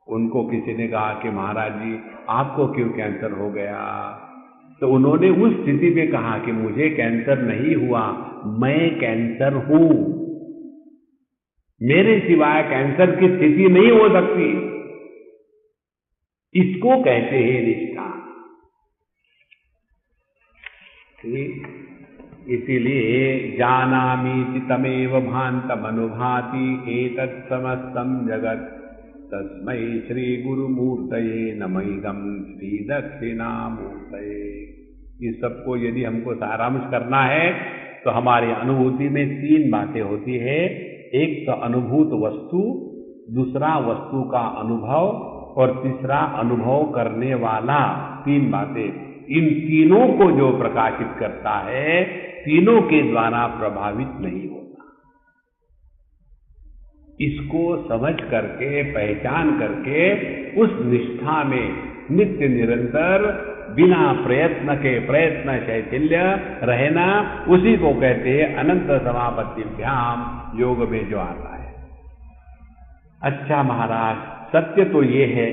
उनको किसी ने कहा कि महाराज जी, आपको क्यों कैंसर हो गया? तो उन्होंने उस स्थिति में कहा कि मुझे कैंसर नहीं हुआ, मैं कैंसर हूं। मेरे सिवाय कैंसर की स्थिति नहीं हो सकती। इसको कहते हैं निष्ठा। इसीलिए जानामि तमेव भान्तमनुभाति एतत् समस्तं जगत् तस्मै श्री गुरुमूर्तये नमैदं श्री दक्षिणामूर्तये। इस सबको यदि हमको सारांश करना है तो हमारी अनुभूति में तीन बातें होती है। एक तो अनुभूत वस्तु, दूसरा वस्तु का अनुभव, और तीसरा अनुभव करने वाला। तीन बातें, इन तीनों को जो प्रकाशित करता है, तीनों के द्वारा प्रभावित नहीं होता। इसको समझ करके, पहचान करके, उस निष्ठा में नित्य निरंतर बिना प्रयत्न के प्रयत्न शैथिल्य रहना, उसी को कहते हैं अनंत समापत्तिभ्याम, योग में जो आता है। अच्छा महाराज, सत्य तो ये है,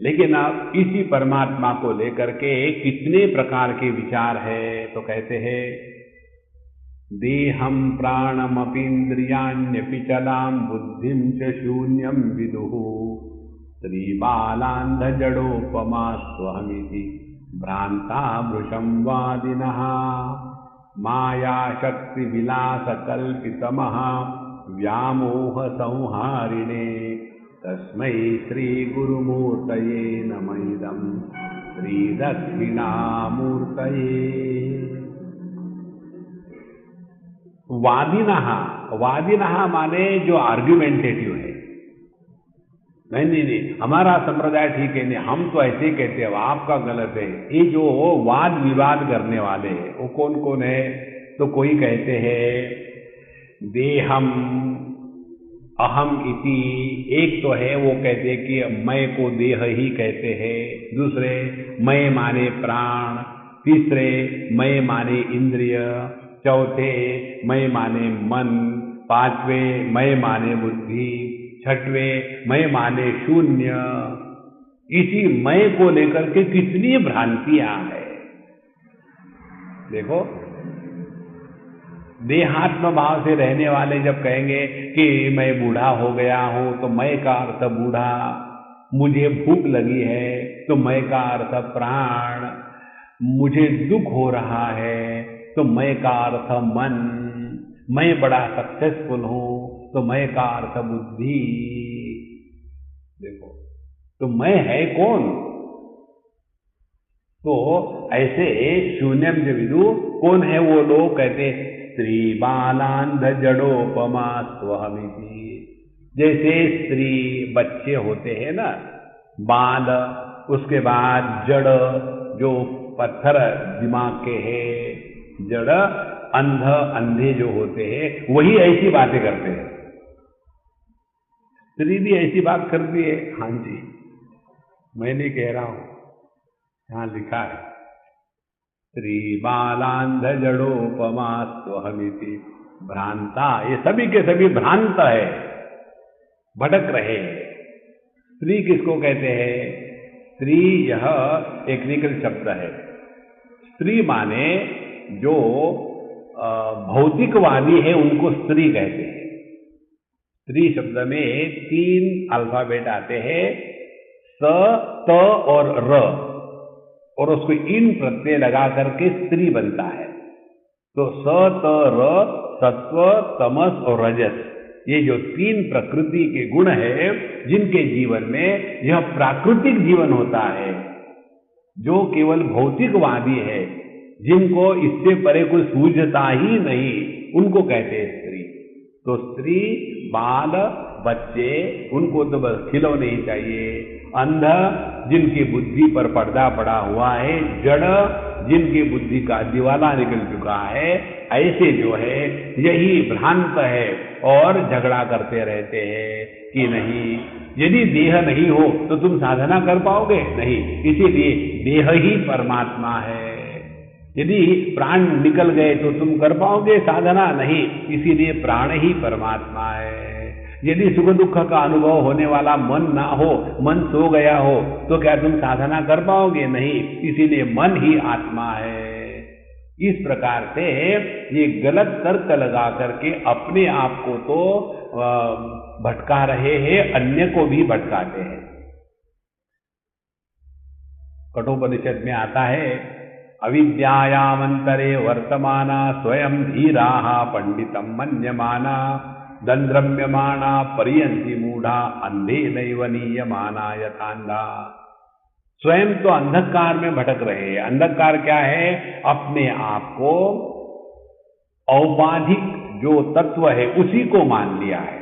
लेकिन अब इसी परमात्मा को लेकर के कितने प्रकार के विचार है? तो कहते हैं, देहम प्राणमपीन्द्रियाण्यपि चलां बुद्धिं च शून्यं विदुः श्रीबालान्ध जडोपमास्त्वहमिति भ्रांता भृशं वादिनः माया शक्ति विलास कल्पितमः व्यामोह संहारिणे तस्मै श्री गुरुमूर्तये नमैदं श्री दक्षिणामूर्तये। वादिनः, वादिनः माने जो आर्ग्यूमेंटेटिव है। नहीं नहीं नहीं, हमारा संप्रदाय ठीक है, नहीं हम तो ऐसे ही कहते हैं, आपका गलत है। ये जो वाद विवाद करने वाले हैं वो कौन कौन है? तो कोई कहते हैं देहम अहम इति, एक तो है वो कहते हैं कि मैं को देह ही कहते हैं, दूसरे मैं माने प्राण, तीसरे मैं माने इंद्रिय, चौथे मैं माने मन, पांचवें मैं माने बुद्धि, छठवें मैं माने शून्य। इसी मैं को लेकर के कितनी भ्रांतियां हैं। देखो, देहात्म भाव से रहने वाले जब कहेंगे कि मैं बूढ़ा हो गया हूं तो मैं का अर्थ बूढ़ा, मुझे भूख लगी है तो मैं का अर्थ प्राण, मुझे दुख हो रहा है तो मैं का अर्थ मन, मैं बड़ा सक्सेसफुल हूं तो मैं का अर्थ बुद्धि। देखो, तो मैं है कौन? तो ऐसे शून्यम जो विदु कौन है वो लोग कहते स्त्री बालांध जड़ोपमा स्वहमिति। जैसे स्त्री बच्चे होते हैं ना, बाल, उसके बाद जड़ जो पत्थर दिमाग के हैं, जड़ अंध अंधे जो होते हैं वही ऐसी बातें करते हैं। स्त्री भी ऐसी बात करती है। हाँ जी, मैं नहीं कह रहा हूं, यहां लिखा है स्त्री बालांध जड़ोपमा स्वहमिति भ्रांता। ये सभी के सभी भ्रांत है, भटक रहे हैं। स्त्री किसको कहते हैं? स्त्री यह टेक्निकल शब्द है। स्त्री माने जो भौतिकवादी है उनको स्त्री कहते हैं। स्त्री शब्द में 3 अल्फाबेट आते हैं, स, त और र, और उसको इन प्रत्यय लगा करके स्त्री बनता है। तो स, त, र, सत्व, तमस और रजस, ये जो 3 प्रकृति के गुण है जिनके जीवन में यह प्राकृतिक जीवन होता है, जो केवल भौतिकवादी है, जिनको इससे परे कोई सूझता ही नहीं, उनको कहते हैं स्त्री। तो स्त्री, बाल, बच्चे, उनको तो बस खिलौने ही चाहिए। अंध, जिनकी बुद्धि पर पर्दा पड़ा हुआ है, जड़, जिनकी बुद्धि का दिवाला निकल चुका है, ऐसे जो है यही भ्रांत है और झगड़ा करते रहते हैं कि नहीं, यदि देह नहीं हो तो तुम साधना कर पाओगे? नहीं, इसीलिए देह ही परमात्मा है। यदि प्राण निकल गए तो तुम कर पाओगे साधना? नहीं, इसीलिए प्राण ही परमात्मा है। यदि सुख दुख का अनुभव होने वाला मन ना हो, मन सो गया हो, तो क्या तुम साधना कर पाओगे? नहीं, इसीलिए मन ही आत्मा है। इस प्रकार से ये गलत तर्क लगा करके अपने आप को तो भटका रहे हैं, अन्य को भी भटकाते हैं। कठोपनिषद में आता है, अविद्यायामंतरे वर्तमाना स्वयं धीराः पंडितम मन्यमाना दंद्रम्यमाना पर्यंति मूढ़ा अंधे नैव नीयमाना यथांधा। स्वयं तो अंधकार में भटक रहे हैं। अंधकार क्या है? अपने आप को औपाधिक जो तत्व है उसी को मान लिया है।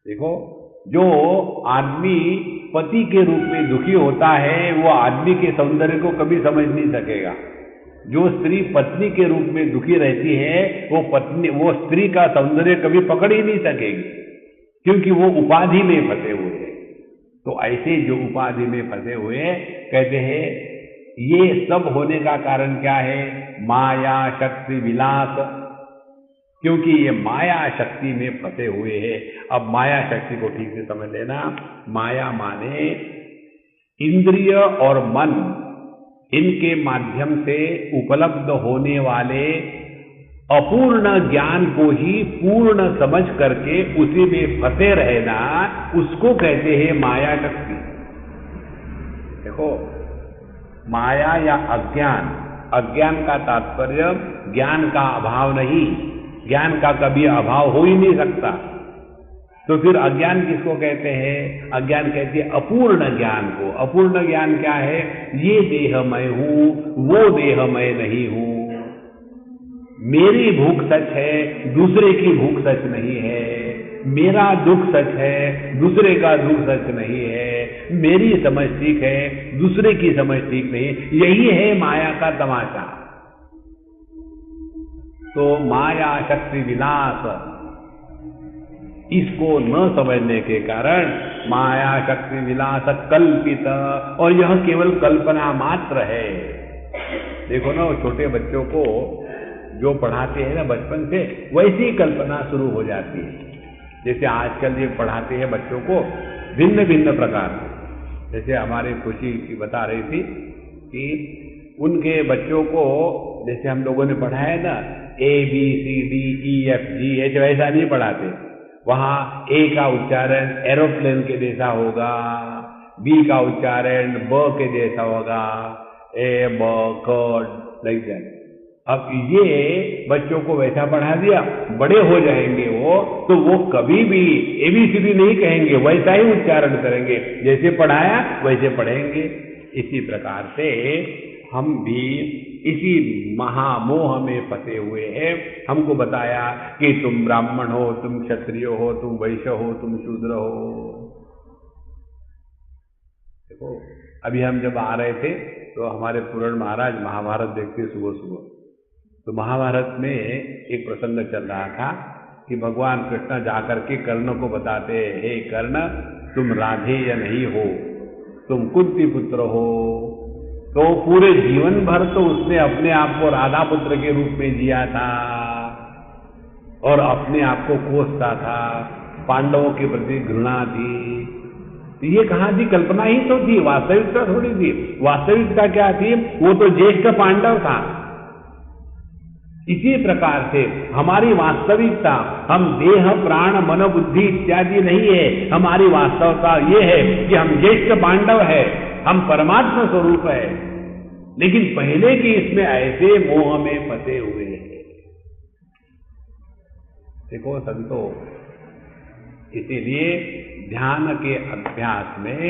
देखो, जो आदमी पति के रूप में दुखी होता है वो आदमी के सौंदर्य को कभी समझ नहीं सकेगा। जो स्त्री पत्नी के रूप में दुखी रहती है वो स्त्री का सौंदर्य कभी पकड़ ही नहीं सकेगी, क्योंकि वो उपाधि में फंसे हुए हैं। तो ऐसे जो उपाधि में फंसे हुए कहते हैं, ये सब होने का कारण क्या है? माया शक्ति विलास। क्योंकि ये माया शक्ति में फंसे हुए हैं। अब माया शक्ति को ठीक से समझ लेना। माया माने इंद्रिय और मन, इनके माध्यम से उपलब्ध होने वाले अपूर्ण ज्ञान को ही पूर्ण समझ करके उसी में फंसे रहना, उसको कहते हैं माया शक्ति। देखो, माया या अज्ञान, अज्ञान का तात्पर्य ज्ञान का अभाव नहीं, ज्ञान का कभी अभाव हो ही नहीं सकता। तो फिर अज्ञान किसको कहते हैं? अज्ञान कहते हैं अपूर्ण ज्ञान को। अपूर्ण ज्ञान क्या है? ये देह मैं हूं, वो देह मैं नहीं हूं, मेरी भूख सच है, दूसरे की भूख सच नहीं है। मेरा दुख सच है, दूसरे का दुख सच नहीं है, मेरी समझ ठीक है, दूसरे की समझ ठीक नहीं, यही है माया का तमाशा। तो माया शक्ति विनाश, इसको न समझने के कारण माया शक्ति विलास कल्पित, और यह केवल कल्पना मात्र है। देखो ना, छोटे बच्चों को जो पढ़ाते हैं ना बचपन से, वैसी ही कल्पना शुरू हो जाती है। जैसे आजकल ये पढ़ाते हैं बच्चों को भिन्न भिन्न प्रकार, जैसे हमारी खुशी की बता रही थी कि उनके बच्चों को जैसे हम लोगों ने पढ़ाया ना ABCDEFG, वैसा नहीं पढ़ाते। वहां A का उच्चारण एरोप्लेन के जैसा होगा, B का उच्चारण ब के जैसा होगा, A B K like that. अब ये बच्चों को वैसा पढ़ा दिया, बड़े हो जाएंगे वो, तो वो कभी भी ABCD नहीं कहेंगे, वैसा ही उच्चारण करेंगे, जैसे पढ़ाया वैसे पढ़ेंगे। इसी प्रकार से हम भी इसी महामोह में फंसे हुए हैं। हमको बताया कि तुम ब्राह्मण हो, तुम क्षत्रिय हो, तुम वैश्य हो, तुम शूद्र हो। देखो, अभी हम जब आ रहे थे तो हमारे पूर्ण महाराज महाभारत देखते सुबह सुबह, तो महाभारत में एक प्रसंग चल रहा था कि भगवान कृष्ण जाकर के कर्ण को बताते, हे कर्ण, तुम राधेय नहीं हो, तुम कुंती पुत्र हो। तो पूरे जीवन भर तो उसने अपने आप को राधा पुत्र के रूप में जिया था और अपने आप को कोसता था, पांडवों के प्रति घृणा थी। तो ये कहाँ थी? कल्पना ही तो थी, वास्तविकता थोड़ी थी। वास्तविकता क्या थी? वो तो ज्येष्ठ पांडव था। इसी प्रकार से हमारी वास्तविकता, हम देह प्राण मन बुद्धि इत्यादि नहीं है। हमारी वास्तविकता ये है कि हम ज्येष्ठ पांडव है, हम परमात्मा स्वरूप है, लेकिन पहले की इसमें ऐसे मोह में फंसे हुए हैं। देखो संतो, इसीलिए ध्यान के अभ्यास में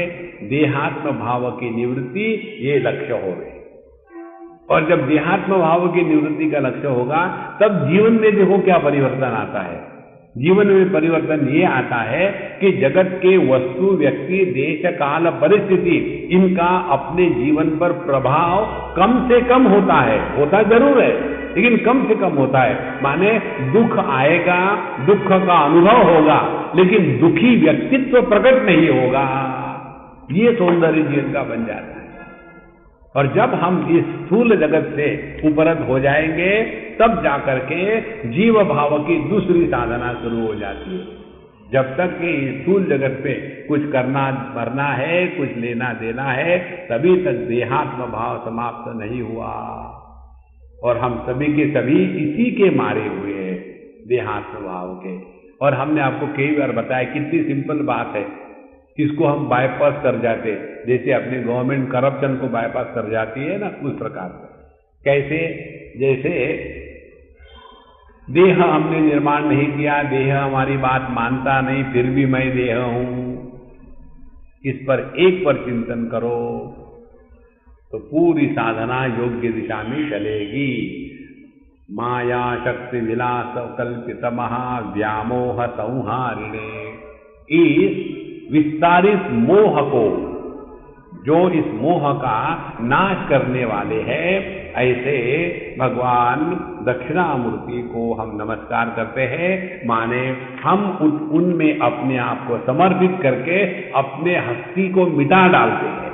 देहात्म भाव की निवृत्ति ये लक्ष्य हो गए। और जब देहात्म भाव की निवृत्ति का लक्ष्य होगा, तब जीवन में देखो क्या परिवर्तन आता है। जीवन में परिवर्तन ये आता है कि जगत के वस्तु, व्यक्ति, देश, काल, परिस्थिति, इनका अपने जीवन पर प्रभाव कम से कम होता है। होता जरूर है, लेकिन कम से कम होता है। माने दुख आएगा, दुख का अनुभव होगा, लेकिन दुखी व्यक्तित्व प्रकट नहीं होगा। ये सौंदर्य जीवन का बन जाता है। और जब हम इस स्थूल जगत से उपरत हो जाएंगे, तब जाकर के जीव भाव की दूसरी साधना शुरू हो जाती है। जब तक कि इस स्थूल जगत पे कुछ करना भरना है, कुछ लेना देना है, तभी तक देहात्म भाव समाप्त नहीं हुआ। और हम सभी के सभी इसी के मारे हुए हैं, देहात्म भाव के। और हमने आपको कई बार बताया, कितनी सिंपल बात है, इसको हम बाईपास कर जाते, जैसे अपनी गवर्नमेंट करप्शन को बाईपास कर जाती है ना, उस प्रकार से। कैसे? जैसे देह हमने निर्माण नहीं किया, देह हमारी बात मानता नहीं, फिर भी मैं देह हूं, इस पर एक पर चिंतन करो तो पूरी साधना योग्य दिशा में चलेगी। माया शक्ति विलास कल्पित महाव्यामोह संहारिणे, इस विस्तारित मोह को, जो इस मोह का नाश करने वाले हैं, ऐसे भगवान दक्षिणामूर्ति को हम नमस्कार करते हैं। माने हम उनमें अपने आप को समर्पित करके अपने हस्ती को मिटा डालते हैं।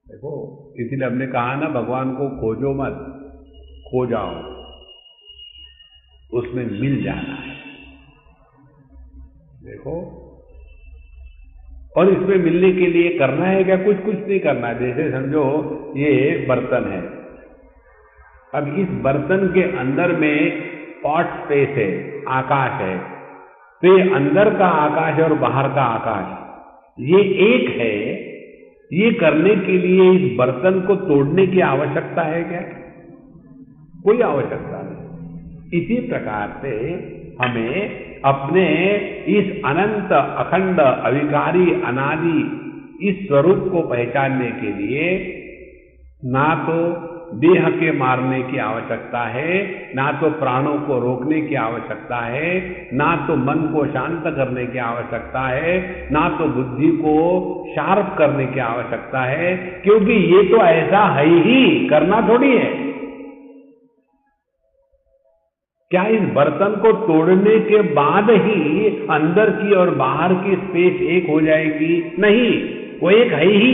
देखो, इसीलिए हमने कहा ना, भगवान को खोजो मत, खो जाओ, उसमें मिल जाना है। देखो, और इसमें मिलने के लिए करना है क्या? कुछ नहीं करना है। जैसे समझो ये बर्तन है, अब इस बर्तन के अंदर में पॉट स्पेस है, आकाश है, तो ये अंदर का आकाश और बाहर का आकाश ये एक है। ये करने के लिए इस बर्तन को तोड़ने की आवश्यकता है क्या? कोई आवश्यकता नहीं। इसी प्रकार से हमें अपने इस अनंत अखंड अविकारी अनादि इस स्वरूप को पहचानने के लिए ना तो देह के मारने की आवश्यकता है, ना तो प्राणों को रोकने की आवश्यकता है, ना तो मन को शांत करने की आवश्यकता है, ना तो बुद्धि को शार्प करने की आवश्यकता है, क्योंकि ये तो ऐसा है ही, करना थोड़ी है। क्या इस बर्तन को तोड़ने के बाद ही अंदर की और बाहर की स्पेस एक हो जाएगी? नहीं, वो एक है ही।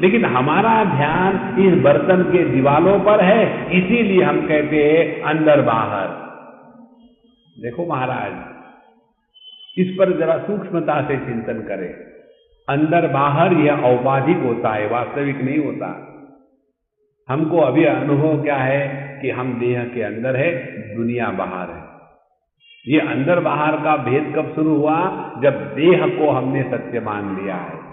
लेकिन हमारा ध्यान इस बर्तन के दीवालों पर है, इसीलिए हम कहते हैं अंदर बाहर। देखो महाराज, इस पर जरा सूक्ष्मता से चिंतन करें। अंदर बाहर यह औपाधिक होता है, वास्तविक नहीं होता। हमको अभी अनुभव क्या है कि हम देह के अंदर है, दुनिया बाहर है। ये अंदर बाहर का भेद कब शुरू हुआ? जब देह को हमने सत्य मान लिया है।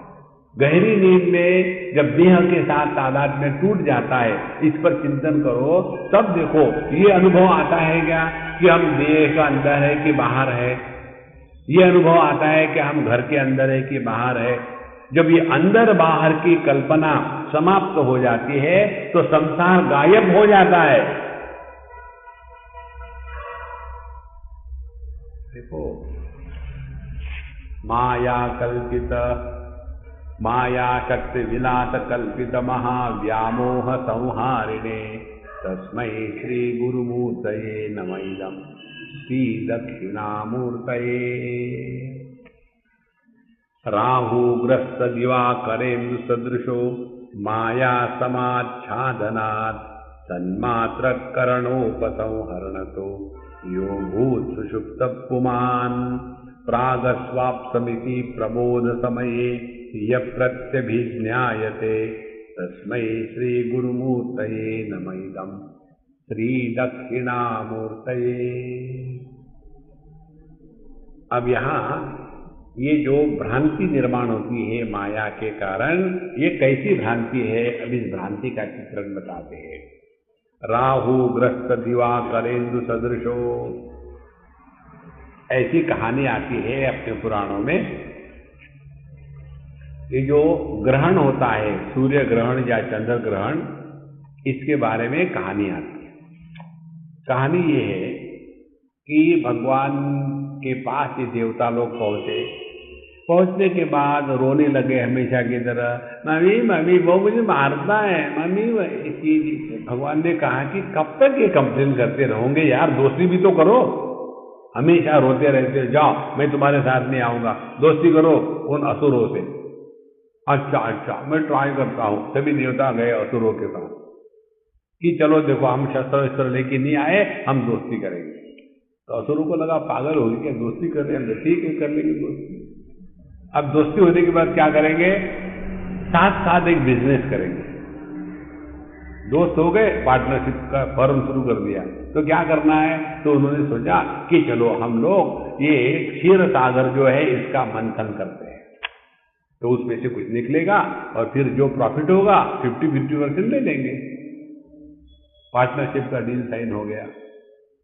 गहरी नींद में जब देह के साथ तादाद में टूट जाता है, इस पर चिंतन करो, तब देखो ये अनुभव आता है क्या कि हम देह का अंदर है कि बाहर है। ये अनुभव आता है कि हम घर के अंदर है कि बाहर है। जब ये अंदर बाहर की कल्पना समाप्त हो जाती है तो संसार गायब हो जाता है। देखो, माया कल्पित, माया शक्ति विलास कल्पित महाव्यामोह संहारिणे तस्मै श्री गुरुमूर्तये नमः श्री दक्षिणामूर्तये। राहुग्रस्त दिवाकरेन्दु सदृशो माया समाच्छादनात् तन्मात्र करणोपसंहरणतो यो भूत् सुषुप्त पुमान् प्रागस्वाप्समिति प्रबोध समये यः प्रत्यभिज्ञायते तस्मै श्री गुरुमूर्तये नमः श्री दक्षिणामूर्तये। अब यहाँ ये जो भ्रांति निर्माण होती है माया के कारण, ये कैसी भ्रांति है, अब इस भ्रांति का चित्रण बताते हैं। राहु ग्रस्त दिवाकरेन्दु सदृशो, ऐसी कहानी आती है अपने पुराणों में। ये जो ग्रहण होता है, सूर्य ग्रहण या चंद्र ग्रहण, इसके बारे में कहानी आती है। कहानी ये है कि भगवान के पास ये देवता लोग पहुंचने के बाद रोने लगे हमेशा की तरह, मम्मी मम्मी वो मुझे मारता है, मम्मी भगवान ने कहा कि कब तक ये कंप्लेन करते रहोगे यार, दोस्ती भी तो करो। हमेशा रोते रहते, जाओ मैं तुम्हारे साथ नहीं आऊंगा, दोस्ती करो उन असुरों से। अच्छा अच्छा, मैं ट्राई करता हूं। सभी देवता गए असुरों के साथ कि चलो देखो हम शस्त्र वस्त्र लेके नहीं आए, हम दोस्ती करेंगे। तो असुरों को लगा पागल हो गए, दोस्ती कर रहे हैं, ठीक है कर लेंगे दोस्ती। अब दोस्ती होने के बाद क्या करेंगे? साथ साथ एक बिजनेस करेंगे। दोस्त हो गए, पार्टनरशिप का फर्म शुरू कर दिया। तो क्या करना है? तो उन्होंने सोचा कि चलो हम लोग ये क्षीर सागर जो है इसका मंथन करते हैं, तो उसमें से कुछ निकलेगा और फिर जो प्रॉफिट होगा 50-50% ले लेंगे। पार्टनरशिप का डील साइन हो गया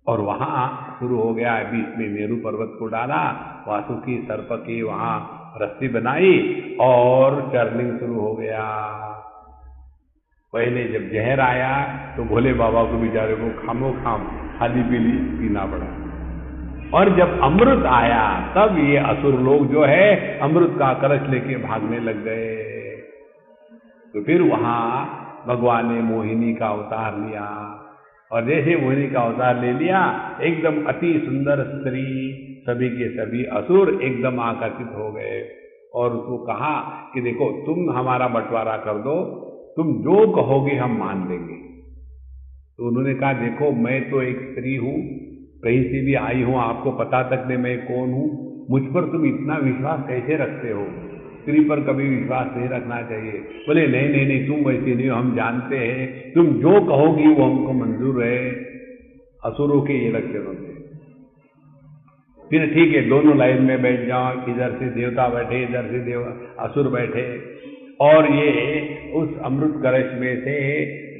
और वहां शुरू हो गया। बीच में मेरू पर्वत को डाला, वासुकी सर्प की वहां रस्सी बनाई और चर्निंग शुरू हो गया। पहले जब जहर आया तो भोले बाबा को बेचारे को खामो खाम खाली पीली पीना पड़ा, और जब अमृत आया तब ये असुर लोग जो है अमृत का कलश लेके भागने लग गए। तो फिर वहां भगवान ने मोहिनी का अवतार लिया, और जैसे मोहिनी का अवतार ले लिया, एकदम अति सुंदर स्त्री, सभी के सभी असुर एकदम आकर्षित हो गए और उसको कहा कि देखो तुम हमारा बंटवारा कर दो, तुम जो कहोगे हम मान लेंगे। तो उन्होंने कहा देखो मैं तो एक स्त्री हूं, कहीं से भी आई हूं, आपको पता तक नहीं मैं कौन हूं, मुझ पर तुम इतना विश्वास कैसे रखते हो? स्त्री पर कभी विश्वास नहीं रखना चाहिए। बोले नहीं नहीं नहीं, तुम वैसे नहीं हो, हम जानते हैं, तुम जो कहोगी वो हमको मंजूर है। असुरों के ये लक्षण होते हैं। फिर ठीक है, दोनों लाइन में बैठ जाओ, इधर से देवता बैठे, इधर से असुर बैठे, और ये उस अमृत कलश में से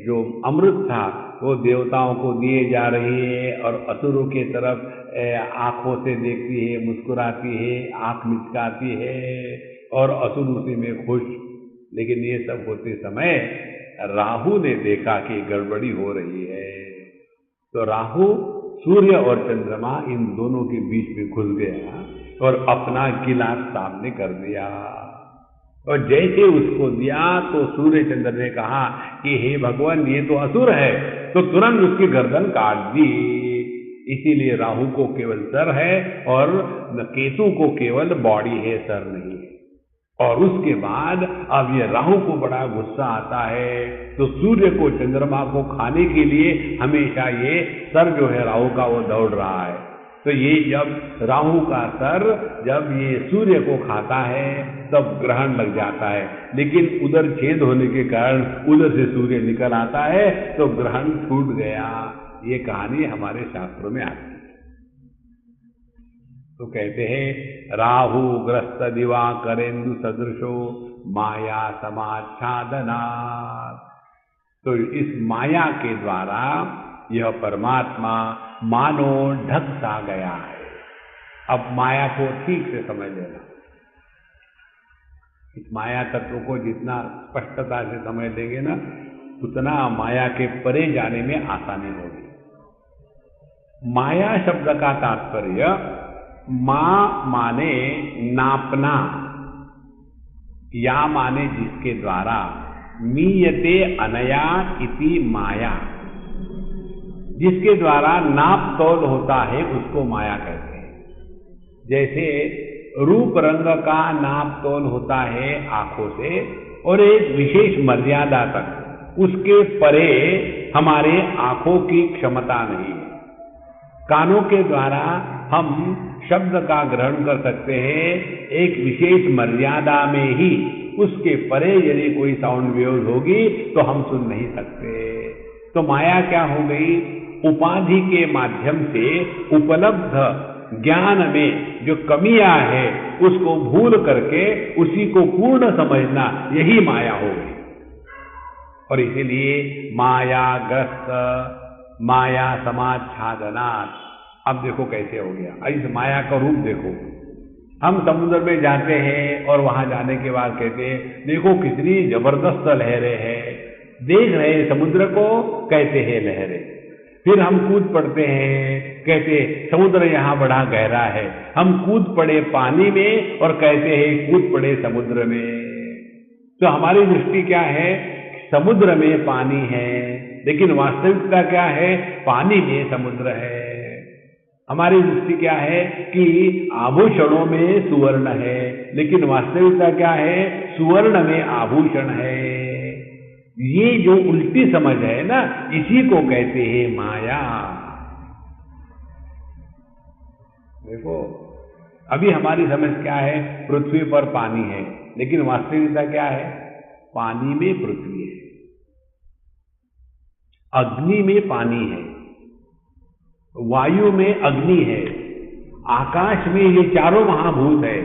जो अमृत था वो देवताओं को दिए जा रही है, और असुरों के तरफ आंखों से देखती है, मुस्कुराती है, आंख मिचकाती है, और असुर उसी में खुश। लेकिन ये सब होते समय राहु ने देखा कि गड़बड़ी हो रही है। तो राहु सूर्य और चंद्रमा इन दोनों के बीच में घुस गया और अपना गिलास सामने कर दिया। और जैसे उसको दिया तो सूर्य चंद्र ने कहा कि हे भगवान, ये तो असुर है, तो तुरंत उसकी गर्दन काट दी। इसीलिए राहु को केवल सर है और केतु को केवल बॉडी है, सर नहीं है। और उसके बाद अब ये राहु को बड़ा गुस्सा आता है, तो सूर्य को चंद्रमा को खाने के लिए हमेशा ये सर जो है राहु का वो दौड़ रहा है। तो ये जब राहु का सर जब ये सूर्य को खाता है तब ग्रहण लग जाता है, लेकिन उधर छेद होने के कारण उधर से सूर्य निकल आता है तो ग्रहण छूट गया। ये कहानी हमारे शास्त्रों में आती है। तो कहते हैं राहु ग्रस्त दिवाकरेन्दु सदृशो माया समाच्छादनात्। तो इस माया के द्वारा यह परमात्मा मानो ढक सा गया है। अब माया को ठीक से समझ लेना। इस माया तत्व को जितना स्पष्टता से समझ लेंगे ना, उतना माया के परे जाने में आसानी होगी। माया शब्द का तात्पर्य मा माने नापना, या माने जिसके द्वारा, मीयते अनया इति माया, जिसके द्वारा नाप तौल होता है उसको माया कहते हैं। जैसे रूप रंग का नाप तौल होता है आंखों से और एक विशेष मर्यादा तक, उसके परे हमारे आंखों की क्षमता नहीं है। कानों के द्वारा हम शब्द का ग्रहण कर सकते हैं एक विशेष मर्यादा में ही, उसके परे यदि कोई साउंड वेव्स होगी तो हम सुन नहीं सकते। तो माया क्या हो गई? उपाधि के माध्यम से उपलब्ध ज्ञान में जो कमियां है उसको भूल करके उसी को पूर्ण समझना, यही माया हो गई। और इसीलिए माया ग्रस्त, माया समाच्छादनात्। अब देखो कैसे हो गया, इस माया का रूप देखो। हम समुद्र में जाते हैं और वहां जाने के बाद कहते हैं देखो कितनी जबरदस्त लहरें हैं, देख रहे हैं समुद्र को, कहते हैं लहरें। फिर हम कूद पड़ते हैं, कहते समुद्र यहाँ बड़ा गहरा है। हम कूद पड़े पानी में और कहते हैं कूद पड़े समुद्र में। तो हमारी दृष्टि क्या है? समुद्र में पानी है, लेकिन वास्तविकता क्या है? पानी में समुद्र है। हमारी दृष्टि क्या है कि आभूषणों में सुवर्ण है, लेकिन वास्तविकता क्या है? सुवर्ण में आभूषण है। ये जो उल्टी समझ है ना, इसी को कहते हैं माया। देखो अभी हमारी समझ क्या है? पृथ्वी पर पानी है, लेकिन वास्तविकता क्या है? पानी में पृथ्वी है, अग्नि में पानी है, वायु में अग्नि है, आकाश में ये चारों महाभूत है।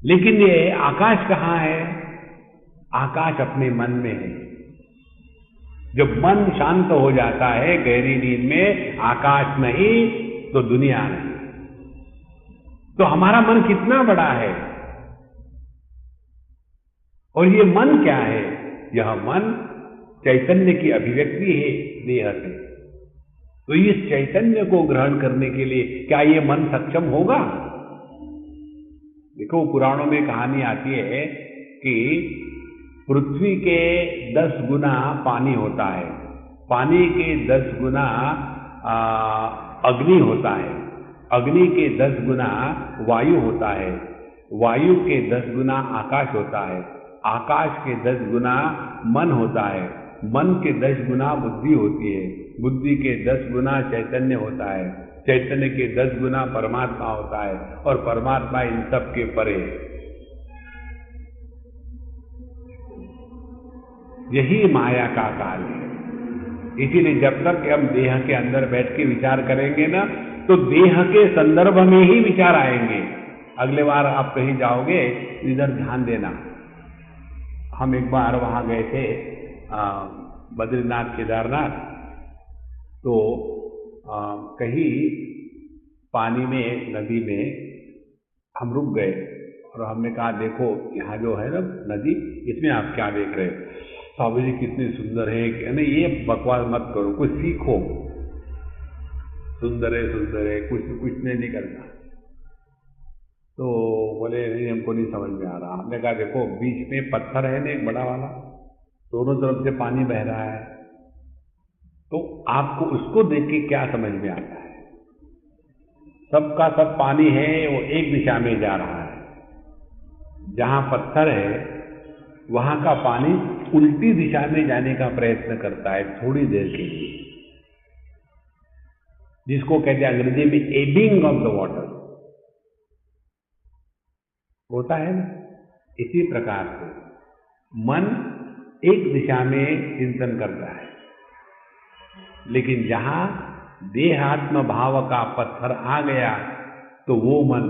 लेकिन ये आकाश कहाँ है? आकाश अपने मन में है। जब मन शांत हो जाता है गहरी नींद में, आकाश नहीं तो दुनिया नहीं। तो हमारा मन कितना बड़ा है, और ये मन क्या है? यह मन चैतन्य की अभिव्यक्ति है देह से। तो इस चैतन्य को ग्रहण करने के लिए क्या ये मन सक्षम होगा? देखो पुराणों में कहानी आती है कि पृथ्वी के 10 गुना पानी होता है, पानी के 10 गुना अग्नि होता है, अग्नि के 10 गुना वायु होता है, वायु के 10 गुना आकाश होता है, आकाश के 10 गुना मन होता है, मन के 10 गुना बुद्धि होती है, बुद्धि के 10 गुना चैतन्य होता है, चैतन्य के 10 गुना परमात्मा होता है, और परमात्मा इन सब के परे है। यही माया का कार्य है। इसीलिए जब तक हम देह के अंदर बैठ के विचार करेंगे ना, तो देह के संदर्भ में ही विचार आएंगे। अगले बार आप कहीं जाओगे, इधर ध्यान देना। हम एक बार वहां गए थे बद्रीनाथ केदारनाथ, तो कहीं पानी में, नदी में हम रुक गए और हमने कहा देखो यहाँ जो है ना नदी, इसमें आप क्या देख रहे हो? स्वामी जी कितनी सुंदर है, नहीं ये बकवास मत करो, कुछ सीखो। सुंदर है, कुछ नहीं निकलता। तो बोले नहीं, हमको नहीं समझ में आ रहा। हमने कहा देखो, बीच में पत्थर है ना एक बड़ा वाला, दोनों तरफ से पानी बह रहा है, तो आपको उसको देख के क्या समझ में आता है? सबका सब पानी है, वो एक दिशा में जा रहा है। जहां पत्थर है वहां का पानी उल्टी दिशा में जाने का प्रयत्न करता है थोड़ी देर के लिए, जिसको कहते हैं अंग्रेजी में एबिंग ऑफ द वाटर, होता है ना। इसी प्रकार से मन एक दिशा में चिंतन करता है, लेकिन जहां देहात्म भाव का पत्थर आ गया तो वो मन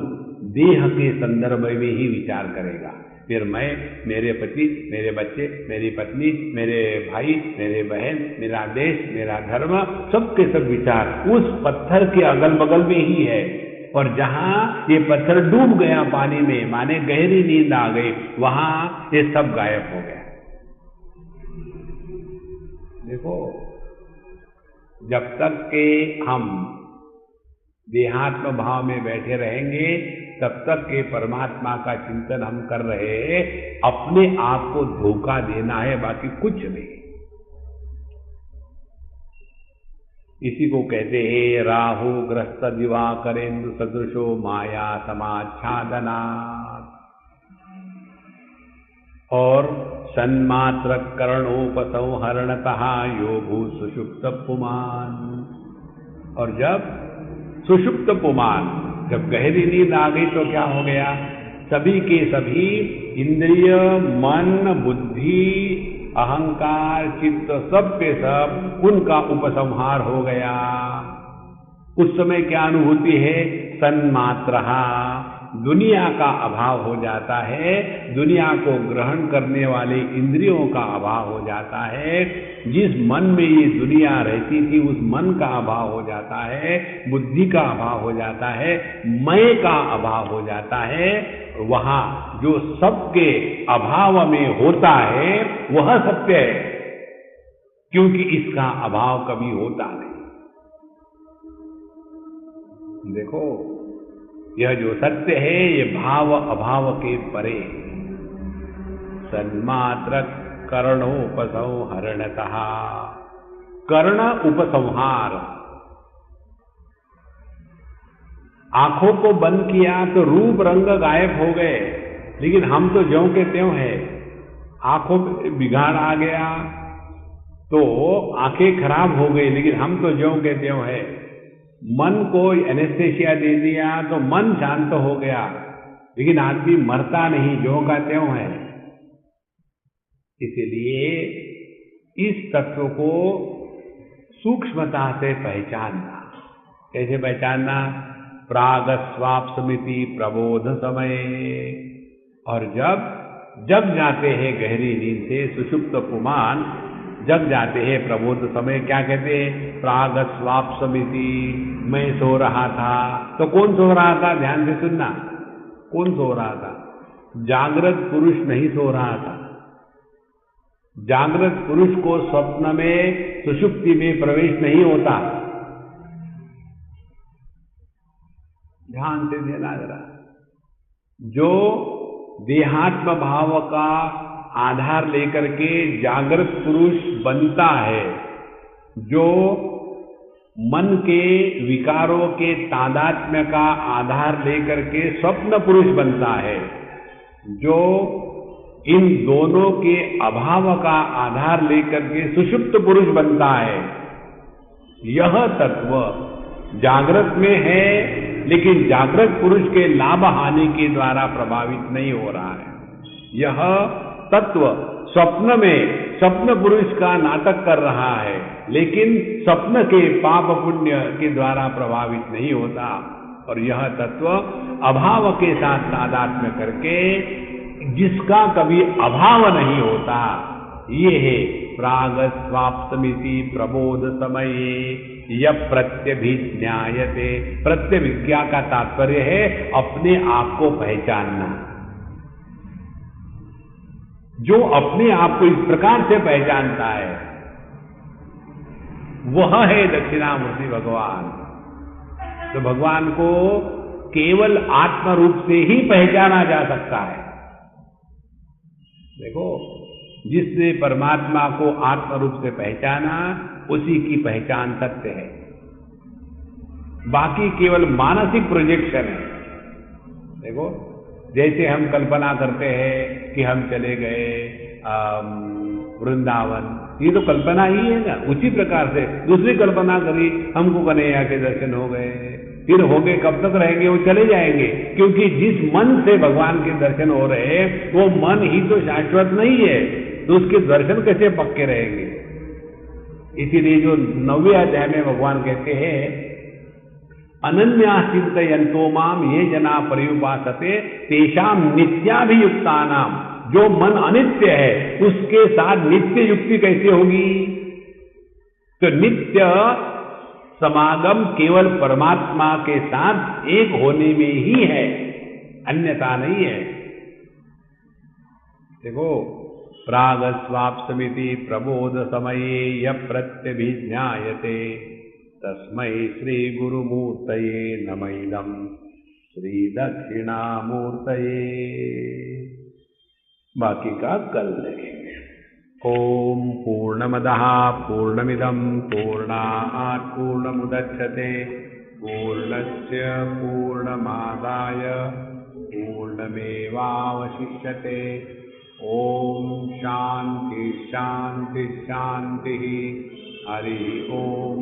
देह के संदर्भ में ही विचार करेगा। फिर मैं, मेरे पति, मेरे बच्चे, मेरी पत्नी, मेरे भाई, मेरे बहन, मेरा देश, मेरा धर्म, सबके सब विचार उस पत्थर के अगल बगल में ही है। और जहां ये पत्थर डूब गया पानी में, माने गहरी नींद आ गई, वहां ये सब गायब हो गया। देखो, जब तक के हम देहात्म भाव में बैठे रहेंगे तब तक के परमात्मा का चिंतन हम कर रहे हैं, अपने आप को धोखा देना है, बाकी कुछ नहीं। इसी को कहते हैं राहु ग्रस्त दिवाकरेंदु सदृशो माया समाच्छादना। और सन्मात्र करणोपसंहरणतः यो भू सुषुप्त पुमान। और जब सुषुप्त पुमान, जब गहरी नींद आ गई तो क्या हो गया? सभी के सभी इंद्रिय, मन, बुद्धि, अहंकार, चित्त, सब के सब उनका उपसंहार हो गया। उस समय क्या अनुभूति है? सन्मात्रहा, दुनिया का अभाव हो जाता है, दुनिया को ग्रहण करने वाले इंद्रियों का अभाव हो जाता है, जिस मन में ये दुनिया रहती थी उस मन का अभाव हो जाता है, बुद्धि का अभाव हो जाता है, मैं का अभाव हो जाता है। वहां जो सबके अभाव में होता है वह सत्य है, क्योंकि इसका अभाव कभी होता नहीं। देखो, यह जो सत्य है ये भाव अभाव के परे। सन्मात्र कर्णोपसंहरणतः, कर्ण उपसंहार, आंखों को बंद किया तो रूप रंग गायब हो गए, लेकिन हम तो ज्यों के त्यों है। आंखों में बिगाड़ आ गया तो आंखें खराब हो गई, लेकिन हम तो ज्यों के त्यों है। मन को एनेस्थेसिया दे दिया तो मन शांत हो गया, लेकिन आदमी मरता नहीं, ज्यों का त्यों है। इसलिए इस तत्व को सूक्ष्मता से पहचानना। कैसे पहचानना? प्रागस्वाप्समिति प्रबोध समय। और जब जग जाते हैं गहरी नींद से, सुषुप्त पुमान जग जाते हैं प्रबोध समय, क्या कहते हैं? प्रागस्वाप्समिति, मैं सो रहा था। तो कौन सो रहा था? ध्यान से सुनना, कौन सो रहा था? जागृत पुरुष नहीं सो रहा था। जागृत पुरुष को स्वप्न में, सुषुप्ति में प्रवेश नहीं होता। ध्यान से देना जरा। जो देहात्म भाव का आधार लेकर के जागृत पुरुष बनता है, जो मन के विकारों के तादात्म्य का आधार लेकर के स्वप्न पुरुष बनता है, जो इन दोनों के अभाव का आधार लेकर के सुषुप्त पुरुष बनता है, यह तत्व जागृत में है, लेकिन जागृत पुरुष के लाभ हानि के द्वारा प्रभावित नहीं हो रहा है। यह तत्व स्वप्न में स्वप्न पुरुष का नाटक कर रहा है, लेकिन स्वप्न के पाप पुण्य के द्वारा प्रभावित नहीं होता। और यह तत्व अभाव के साथ तादात्म्य करके, जिसका कभी अभाव नहीं होता, ये है प्रागस्वाप्समिति प्रबोध समये यह प्रत्यभिज्ञायते। प्रत्यभिज्ञा का तात्पर्य है अपने आप को पहचानना। जो अपने आप को इस प्रकार से पहचानता है वह है दक्षिणामूर्ति भगवान। तो भगवान को केवल आत्म रूप से ही पहचाना जा सकता है। देखो, जिसने परमात्मा को आत्म रूप से पहचाना उसी की पहचान सत्य है, बाकी केवल मानसिक प्रोजेक्शन है। देखो, जैसे हम कल्पना करते हैं कि हम चले गए वृंदावन, ये तो कल्पना ही है ना। उसी प्रकार से दूसरी कल्पना करी, हमको कन्हैया के दर्शन हो गए, फिर हो गए, कब तक रहेंगे? वो चले जाएंगे, क्योंकि जिस मन से भगवान के दर्शन हो रहे हैं वो मन ही तो शाश्वत नहीं है, तो उसके दर्शन कैसे पक्के रहेंगे? इसीलिए जो 9वें अध्याय में भगवान कहते हैं, अनन्या चिंतयन्तो माम ये जना पर्युपासते तेषाम नित्याभियुक्तानाम। जो मन अनित्य है उसके साथ नित्य युक्ति कैसे होगी? तो नित्य समागम केवल परमात्मा के साथ एक होने में ही है, अन्यथा नहीं है। देखो, प्रागस्वाप्समिति प्रबोध समये यः प्रत्यभिज्ञायते तस्मै श्री गुरुमूर्तये नमैदं श्री दक्षिणामूर्तये। बाकी का कल देखेंगे। ओम पूर्णमदः पूर्णमिदं पूर्णात् पूर्णमुदच्यते पूर्णस्य पूर्णमादाय पूर्णमेवावशिष्यते। ओम शांति शांति शांति। हरि ओम।